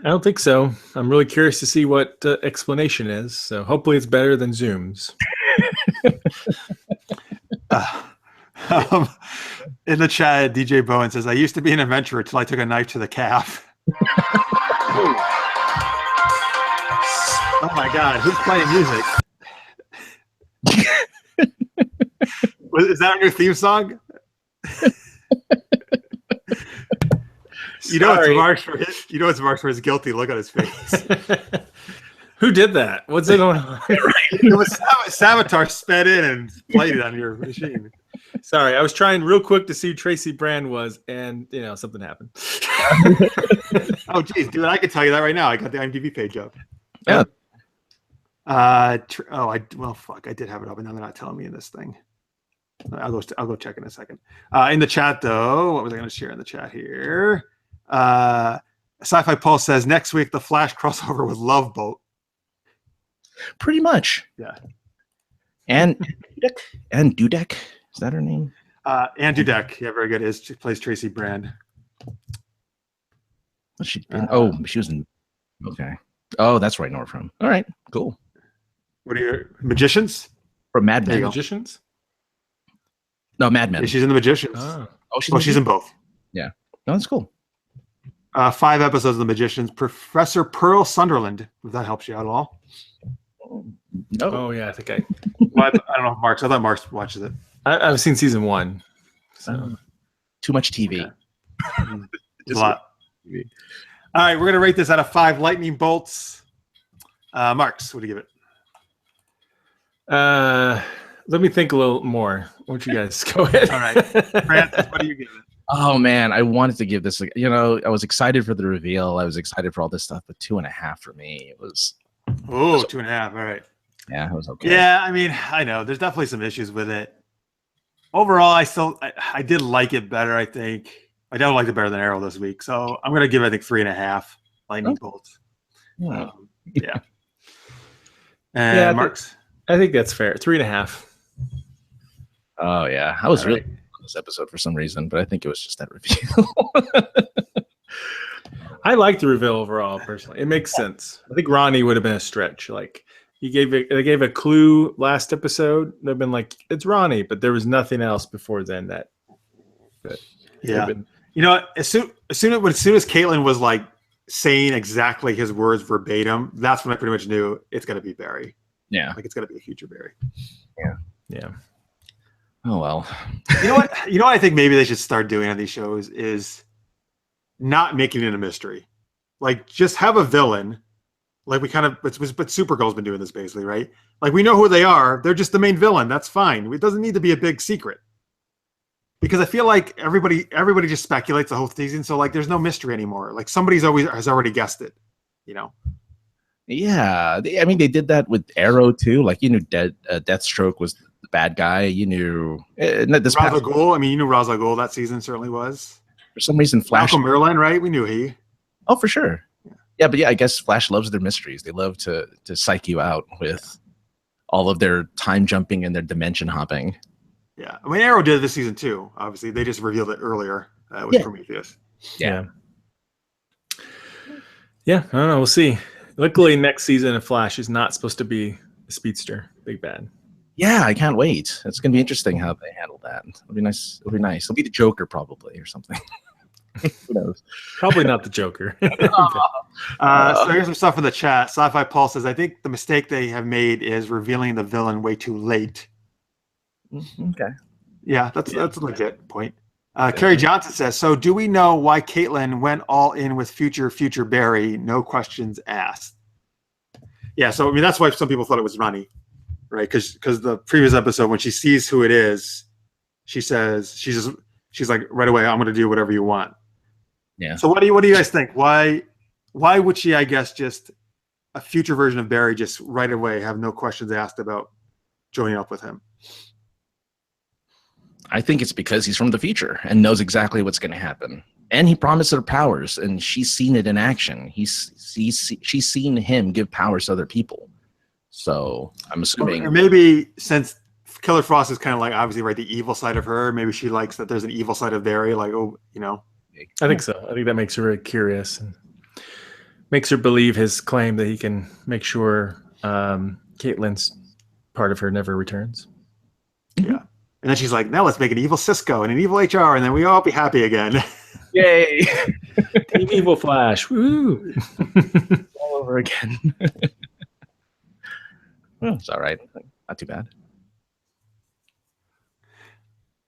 I don't think so. I'm really curious to see what the explanation is. So hopefully it's better than Zoom's. In the chat, DJ Bowen says, I used to be an adventurer until I took a knife to the calf. Oh my God, who's playing music? Is that your theme song? You know it's marked for his. You know it's marked for his guilty look on his face. Who did that? What's it going on? It was Savitar sped in and played it on your machine. Sorry, I was trying real quick to see who Tracy Brand was, and something happened. Oh, geez, dude, I can tell you that right now. I got the IMDb page up. Yeah. Fuck, I did have it up, and now they're not telling me in this thing. I'll go check in a second. In the chat, though, what was I going to share in the chat here? Sci-Fi Pulse says next week the Flash crossover with Love Boat. Pretty much. Yeah. And Dudek, is that her name? Ann Dudek, yeah, very good. She plays Tracy Brand. What's she been? She was in. Okay. Oh, that's right. Nor from. All right. Cool. What are your Magicians? From Mad Men. Magicians? No, Mad Men. Yeah, she's in the Magicians. Oh, She's in both. Yeah. No, that's cool. 5 episodes of the Magicians. Professor Pearl Sunderland. If that helps you out at all. No. Oh yeah, I think I don't know if Mark's. I thought Mark watches it. I've seen season 1. So Too much TV. Okay. It's a lot. All right, we're gonna rate this out of 5 lightning bolts. Marks, what do you give it? let me think a little more. Why don't you guys go ahead? All right, Francis, what do you give it? Oh man, I wanted to give this. I was excited for the reveal. I was excited for all this stuff, but 2.5 for me. It was. Oh, 2.5. All right. Yeah, it was okay. Yeah, I mean, I know there's definitely some issues with it. Overall, I did like it better. I think I definitely liked it better than Arrow this week. So I'm gonna give it, I think, 3.5 lightning bolts. Yeah. Yeah. And Marks. I think that's fair. 3.5. Oh yeah, I was really right. on this episode for some reason, but I think it was just that reveal. I like the reveal overall, personally. It makes sense. I think Ronnie would have been a stretch. Like they gave a clue last episode. They've been like, it's Ronnie, but there was nothing else before then that. Yeah. As soon as Caitlin was like saying exactly his words verbatim, that's when I pretty much knew it's gonna be Barry. Yeah. Like it's gonna be a future Barry. Yeah. Oh well. You know what? I think maybe they should start doing on these shows is not making it a mystery. Like just have a villain. Like but Supergirl's been doing this basically, right? Like we know who they are. They're just the main villain. That's fine. It doesn't need to be a big secret. Because I feel like everybody just speculates the whole season. So like there's no mystery anymore. Like somebody's has already guessed it, Yeah, they did that with Arrow too. Like Deathstroke was the bad guy. You knew this Ra's al Ghul. You knew Ra's al Ghul that season certainly was. For some reason, Flash. Malcolm Merlin, right? We knew he. Oh, for sure. Yeah, but I guess Flash loves their mysteries. They love to psych you out with all of their time jumping and their dimension hopping. Yeah, Arrow did it this season too. Obviously, they just revealed it earlier with Prometheus. Yeah. I don't know. We'll see. Luckily, next season of Flash is not supposed to be a speedster, big bad. Yeah, I can't wait. It's gonna be interesting how they handle that. It'll be nice. It'll be nice. It'll be the Joker probably or something. Who knows? Probably not the Joker. So here's some stuff in the chat. Sci-Fi Paul says, I think the mistake they have made is revealing the villain way too late. Okay. Yeah, that's a legit point. Kerry Johnson says, so do we know why Caitlin went all in with future Barry? No questions asked. Yeah, so that's why some people thought it was Ronnie, right? Because the previous episode, when she sees who it is, she says she's like right away, I'm going to do whatever you want. Yeah. So what do you guys think? Why would she? I guess just a future version of Barry, just right away have no questions asked about joining up with him. I think it's because he's from the future and knows exactly what's going to happen. And he promised her powers, and she's seen it in action. She's seen him give powers to other people. So I'm assuming, or maybe since Killer Frost is kind of like obviously right the evil side of her, maybe she likes that there's an evil side of Barry. Like, I think so. I think that makes her very curious and makes her believe his claim that he can make sure Caitlin's part of her never returns. Yeah. And then she's like, now let's make an evil Cisco and an evil HR, and then we all be happy again. yay! Team Evil Flash. Woo! All over again. Well, it's all right. Not too bad.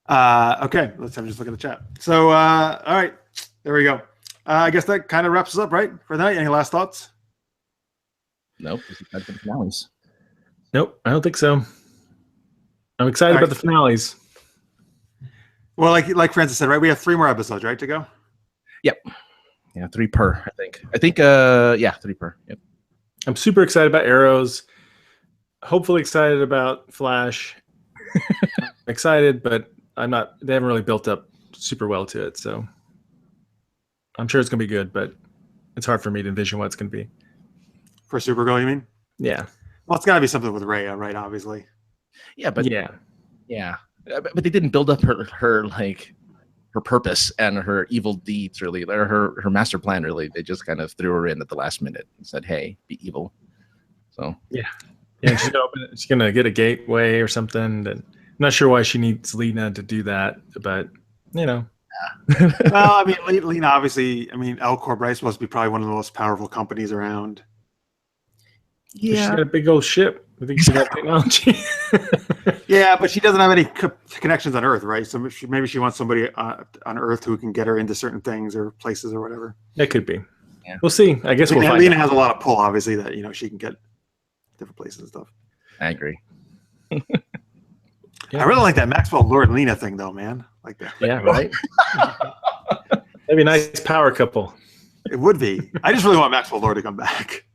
Okay, I'm just looking at the chat. So, all right, there we go. I guess that kind of wraps us up, right, for the night. Any last thoughts? Nope. This is the finales. Nope, I don't think so. I'm excited about the finales. Well, like Francis said, right? We have 3 more episodes, right, to go. Yep. Yeah, 3 per. I think. Yeah, 3 per. Yep. I'm super excited about Arrows. Hopefully excited about Flash. Excited, but I'm not. They haven't really built up super well to it, so I'm sure it's gonna be good. But it's hard for me to envision what it's gonna be. For Supergirl, you mean? Yeah. Well, it's got to be something with Rhea, right? Obviously. Yeah, but yeah. But they didn't build up her purpose and her evil deeds really, or her master plan really. They just kind of threw her in at the last minute and said, "Hey, be evil." So yeah, she's gonna get a gateway or something. And I'm not sure why she needs Lena to do that, but you know. Well, I mean, Lena obviously. I mean, L Corp is supposed to be probably one of the most powerful companies around. Yeah, she's got a big old ship. I think she's got technology. Yeah, but she doesn't have any connections on Earth, right? So maybe she wants somebody on Earth who can get her into certain things or places or whatever. It could be. Yeah. We'll see. I guess we'll find Lena out. has a lot of pull, obviously, that she can get different places and stuff. I agree. Yeah. I really like that Maxwell Lord Lena thing, though, man. Like that. Yeah, right. That'd be a nice power couple. It would be. I just really want Maxwell Lord to come back.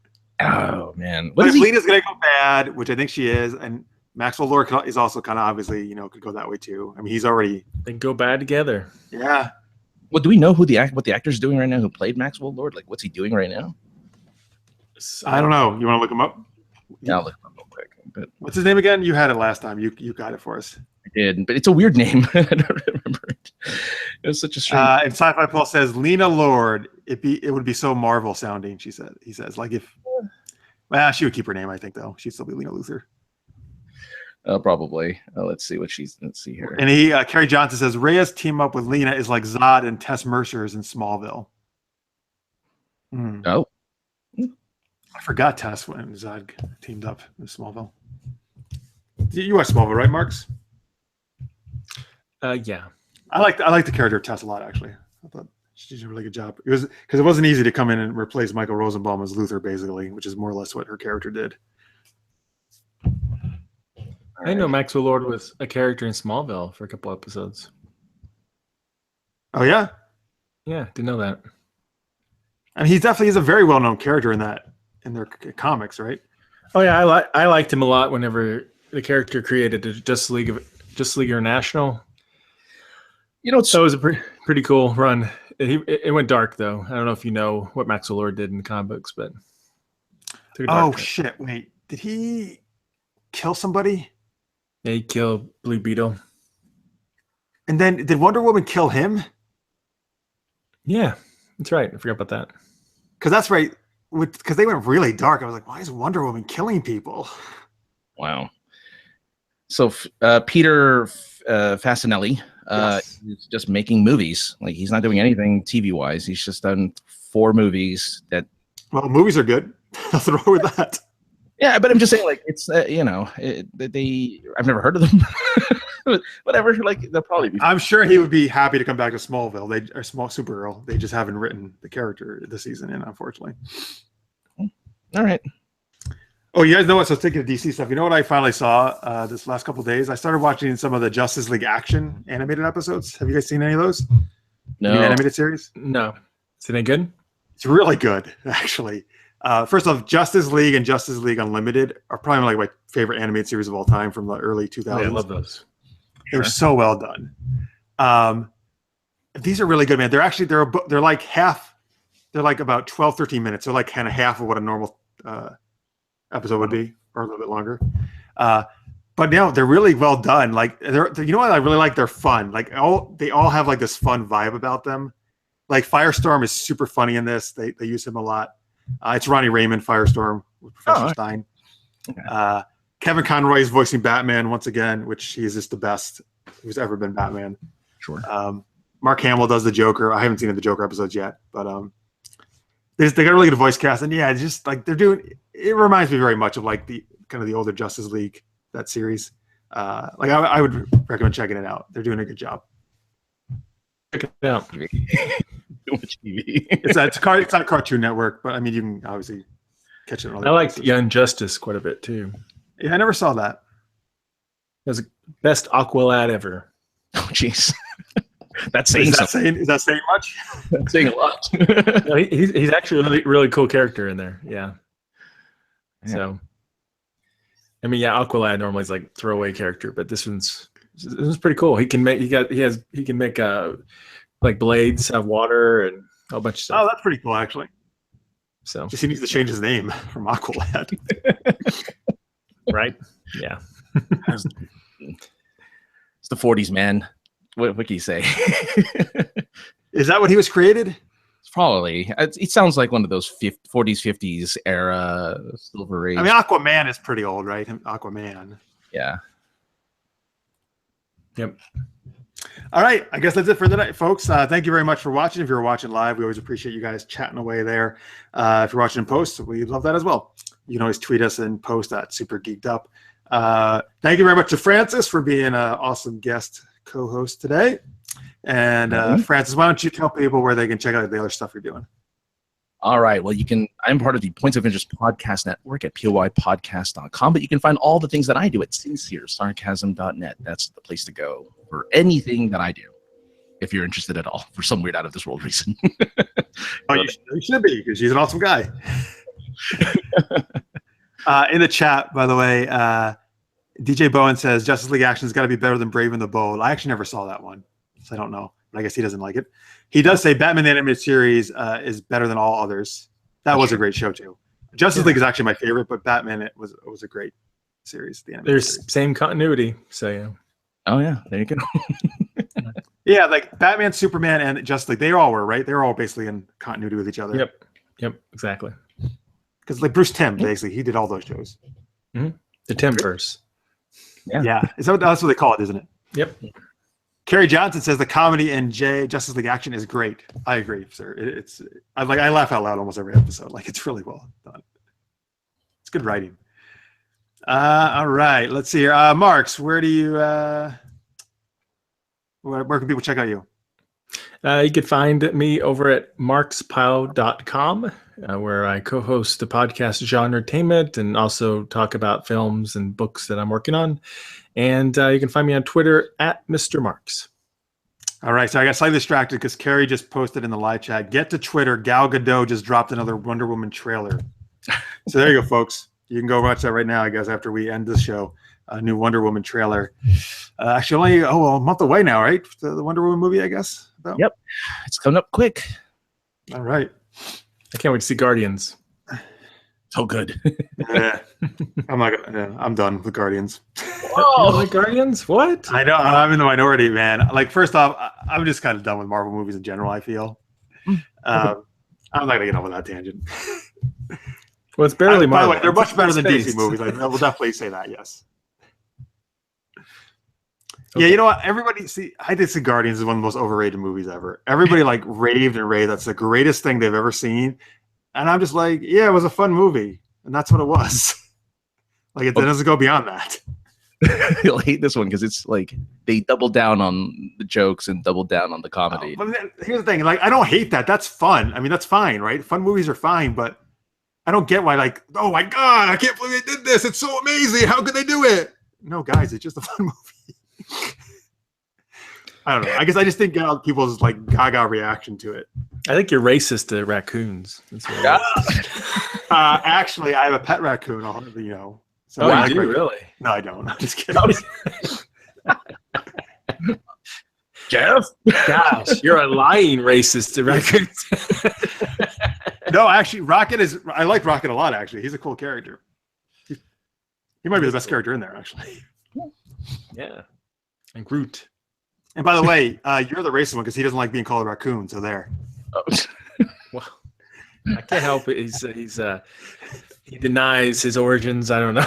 Oh man, but if Lena's gonna go bad, which I think she is, and Maxwell Lord is also kind of obviously, could go that way too. I mean, he's already they go bad together. Yeah. Well, do we know what the actor's doing right now who played Maxwell Lord? Like, what's he doing right now? I don't know. You want to look him up? Yeah, I'll look him up real quick. But what's his name again? You had it last time. You got it for us. I did, but it's a weird name. I don't remember it. It was such a strange. And Sci-Fi Paul says Lena Lord. It would be so Marvel sounding. He says like if. Well, she would keep her name, I think, though. She'd still be Lena Luthor. Probably. Let's see here. And Kerry Johnson says Rhea's team up with Lena is like Zod and Tess Mercer's in Smallville. Oh. I forgot Tess when Zod teamed up in Smallville. You watch Smallville, right, Marks? Yeah. I like the character of Tess a lot, actually. I thought she did a really good job. It was because it wasn't easy to come in and replace Michael Rosenbaum as Luthor, basically, which is more or less what her character did. I know Maxwell Lord was a character in Smallville for a couple episodes. Oh yeah, yeah, didn't know that. And he definitely is a very well-known character in their comics, right? Oh yeah, I liked him a lot. Whenever the character created the Justice League International, so it was a pretty cool run. It went dark though. I don't know if you know what Maxwell Lord did in the comic books, but shit! Wait, did he kill somebody? Yeah, he killed Blue Beetle. And then did Wonder Woman kill him? Yeah, that's right. I forgot about that. Because that's right. Because they went really dark. I was like, why is Wonder Woman killing people? Wow. So Peter Fasinelli, he's just making movies. Like he's not doing anything TV wise. He's just done 4 movies that. Well, movies are good. Nothing wrong with that. Yeah, but I'm just saying, like it's I've never heard of them. Whatever, like they'll probably be. I'm sure he would be happy to come back to Smallville. Supergirl. They just haven't written the character this season in, unfortunately. All right. Oh, you guys know what? So thinking of DC stuff. You know what I finally saw this last couple of days? I started watching some of the Justice League Action animated episodes. Have you guys seen any of those? No. Any animated series? No. Is it any good? It's really good, actually. First off, Justice League and Justice League Unlimited are probably like my favorite animated series of all time from the early 2000s. Oh, I love those. They're so well done. These are really good, man. They're like half. They're like about 12, 13 minutes. They're like kind of half of what a normal episode would be, or a little bit longer. But they're really well done. Like they're you know what I really like? They're fun. Like they all have like this fun vibe about them. Like Firestorm is super funny in this. They use him a lot. It's Ronnie Raymond, Firestorm, with Professor Stein. Okay. Kevin Conroy is voicing Batman once again, which he is just the best who's ever been Batman. Sure. Mark Hamill does the Joker. I haven't seen the Joker episodes yet, but they got a really good voice cast, and yeah, just like they're doing. It reminds me very much of like the kind of the older Justice League, that series. I would recommend checking it out. They're doing a good job. Check it out. Too much TV. It's not Cartoon Network, but I mean, you can obviously catch it. I liked Young Justice quite a bit too. Yeah, I never saw that. It was the best Aqualad ever. Oh, jeez. That's saying something. Is that saying much? That's saying a lot. No, he's actually a really, really cool character in there. Yeah. So, I mean, yeah, Aqualad normally is like throwaway character, but this one's pretty cool. He can make like blades have water and a whole bunch of stuff. Oh, that's pretty cool, actually. So just he needs to change his name from Aqualad. Right? Yeah. It's the 40s, man. What can you say? Is that what he was created? Probably. It sounds like one of those 40s, 50s era Silver Age. I mean, Aquaman is pretty old, right? Aquaman. Yeah. Yep. All right. I guess that's it for the night, folks. Thank you very much for watching. If you're watching live, we always appreciate you guys chatting away there. If you're watching in post, we love that as well. You can always tweet us and post at Super Geeked Up. Thank you very much to Francis for being an awesome guest co-host today. And Francis, why don't you tell people where they can check out the other stuff you're doing? All right. Well, I'm part of the Points of Interest Podcast Network at poypodcast.com, but you can find all the things that I do at sinceresarcasm.net. That's the place to go for anything that I do, if you're interested at all, for some weird out of this world reason. Oh, you should be, because she's an awesome guy. In the chat, by the way, DJ Bowen says Justice League Action's got to be better than Brave and the Bold. I actually never saw that one, so I don't know. But I guess he doesn't like it. He does say Batman the Animated Series is better than all others. That was a great show too. Justice League is actually my favorite, but Batman it was a great series. There's same continuity, so yeah. Oh yeah, there you go. Yeah, like Batman, Superman, and Justice League, they all were right. They were all basically in continuity with each other. Yep, exactly. Because like Bruce Timm, basically, he did all those shows. Mm-hmm. The Timverse. Yeah. That's what they call it, isn't it? Yep. Kerry Johnson says the comedy in Justice League Action is great. I agree, sir. I laugh out loud almost every episode. Like, it's really well done. It's good writing. All right, let's see here. Marks, where do you where can people check out you? You can find me over at markspile.com, where I co-host the podcast GenreTainment and also talk about films and books that I'm working on. And you can find me on Twitter at Mr. Marks. All right, so I got slightly distracted because Carrie just posted in the live chat. Get to Twitter. Gal Gadot just dropped another Wonder Woman trailer. So there you go, folks. You can go watch that right now, I guess, after we end this show. A new Wonder Woman trailer. Actually, only a month away now, right? The Wonder Woman movie, I guess. About. Yep. It's coming up quick. All right. I can't wait to see Guardians. So good. Yeah. I'm done with Guardians. Oh, like Guardians? What? I know. I'm in the minority, man. Like, first off, I'm just kind of done with Marvel movies in general, I feel. I'm not going to get off on that tangent. Well, it's barely By the Marvel. way, they're much better than Space. DC movies. I will definitely say that, yes. Okay. Yeah, you know what? I think the Guardians is one of the most overrated movies ever. Everybody like raved and raved. That's the greatest thing they've ever seen. And I'm just like, yeah, it was a fun movie. And that's what it was. Like, it doesn't go beyond that. You'll hate this one because it's like they double down on the jokes and double down on the comedy. But here's the thing. Like, I don't hate that. That's fun. I mean, that's fine, right? Fun movies are fine, but I don't get why, like, oh my God, I can't believe they did this. It's so amazing. How could they do it? No, guys, it's just a fun movie. I don't know. I guess I just think people's like gaga reaction to it. I think you're racist to raccoons. That's what Actually, I have a pet raccoon. So oh, you do, really? No, I don't. I'm just kidding. Jeff? Gosh, you're a lying racist to raccoons. No, actually, I like Rocket a lot, actually. He's a cool character. He might be the best character in there, actually. Yeah. And Groot. And by the way, you're the racist one because he doesn't like being called a raccoon, so there. Oh. Well, I can't help it. He denies his origins. I don't know.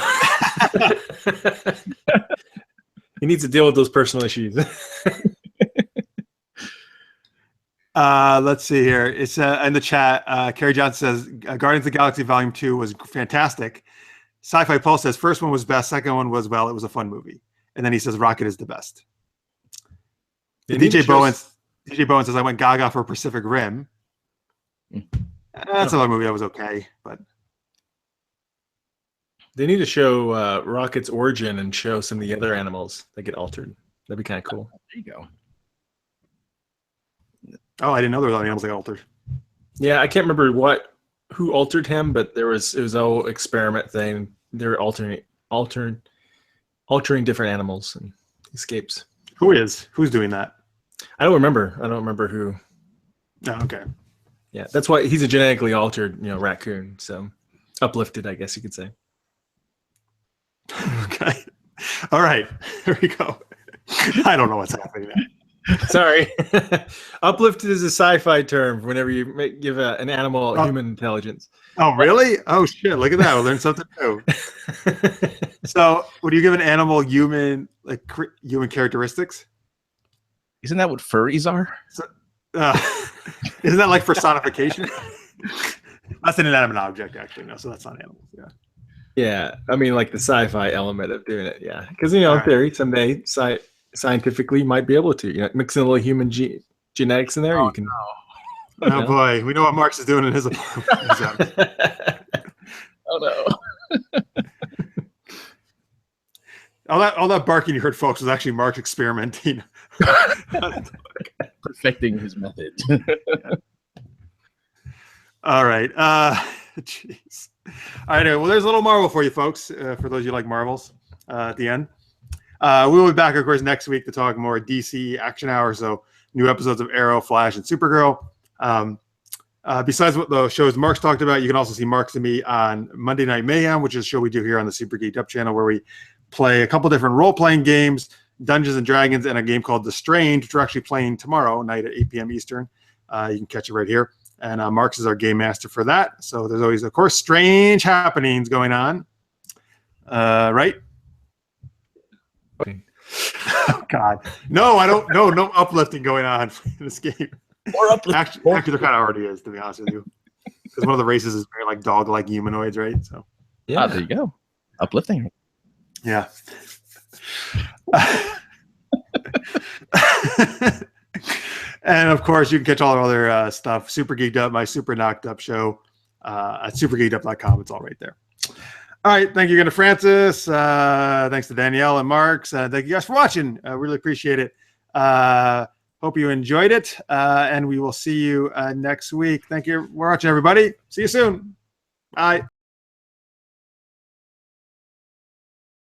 He needs to deal with those personal issues. Let's see here. It's in the chat. Kerry Johnson says Guardians of the Galaxy Volume 2 was fantastic. Sci-Fi Pulse says first one was best, second one was, well, it was a fun movie. and then he says Rocket is the best. They need to DJ show Bowen says I went gaga for Pacific Rim. That's another movie that was okay, but They need to show Rocket's origin and show some of the other animals that get altered. That'd be kind of cool. There you go. oh, I didn't know there were animals that got altered. Yeah, I can't remember who altered him, but it was a whole experiment thing. They were altering different animals and escapes. Who's doing that? I don't remember who. Oh, okay. Yeah, that's why he's a genetically altered, raccoon. So uplifted, I guess you could say. Okay. All right. Here we go. I don't know what's happening there. Sorry. Uplifted is a sci-fi term whenever you give an animal human intelligence. Oh, really? Oh, shit. Look at that. We learned something new. So, would you give an animal human characteristics? Isn't that what furries are? So, isn't that like personification? That's an inanimate object, actually. No, so that's not animals. Yeah. Yeah, I mean, like the sci-fi element of doing it. Yeah, because in right. theory, someday scientifically you might be able to, mix in a little human genetics in there. Oh, you can. Oh boy, we know what Mark's is doing in his apartment. Oh no. All that barking you heard, folks, was actually Mark experimenting. Perfecting his method. All right. Jeez. All right. Well, there's a little Marvel for you, folks, for those of you like Marvels at the end. We'll be back, of course, next week to talk more DC Action Hour. So new episodes of Arrow, Flash, and Supergirl. Besides what the shows Mark's talked about, you can also see Mark's and me on Monday Night Mayhem, which is a show we do here on the Super Geeked Up channel, where we play a couple different role-playing games, Dungeons and Dragons, and a game called The Strange, which we're actually playing tomorrow night at 8 p.m. Eastern. You can catch it right here. And Mark's is our game master for that. So there's always, of course, strange happenings going on. Right? Oh, God. No, I don't. No uplifting going on in this game. Or uplifting. Actually, there kind of already is, to be honest with you. Because one of the races is very like dog-like humanoids, right? So. Yeah, there you go. Uplifting. Yeah. And of course, you can catch all our other stuff. Super Geeked Up, my super knocked up show at supergeekedup.com. It's all right there. All right. Thank you again to Francis. Thanks to Danielle and Marks. Thank you guys for watching. I really appreciate it. Hope you enjoyed it. And we will see you next week. Thank you for watching, everybody. See you soon. Bye.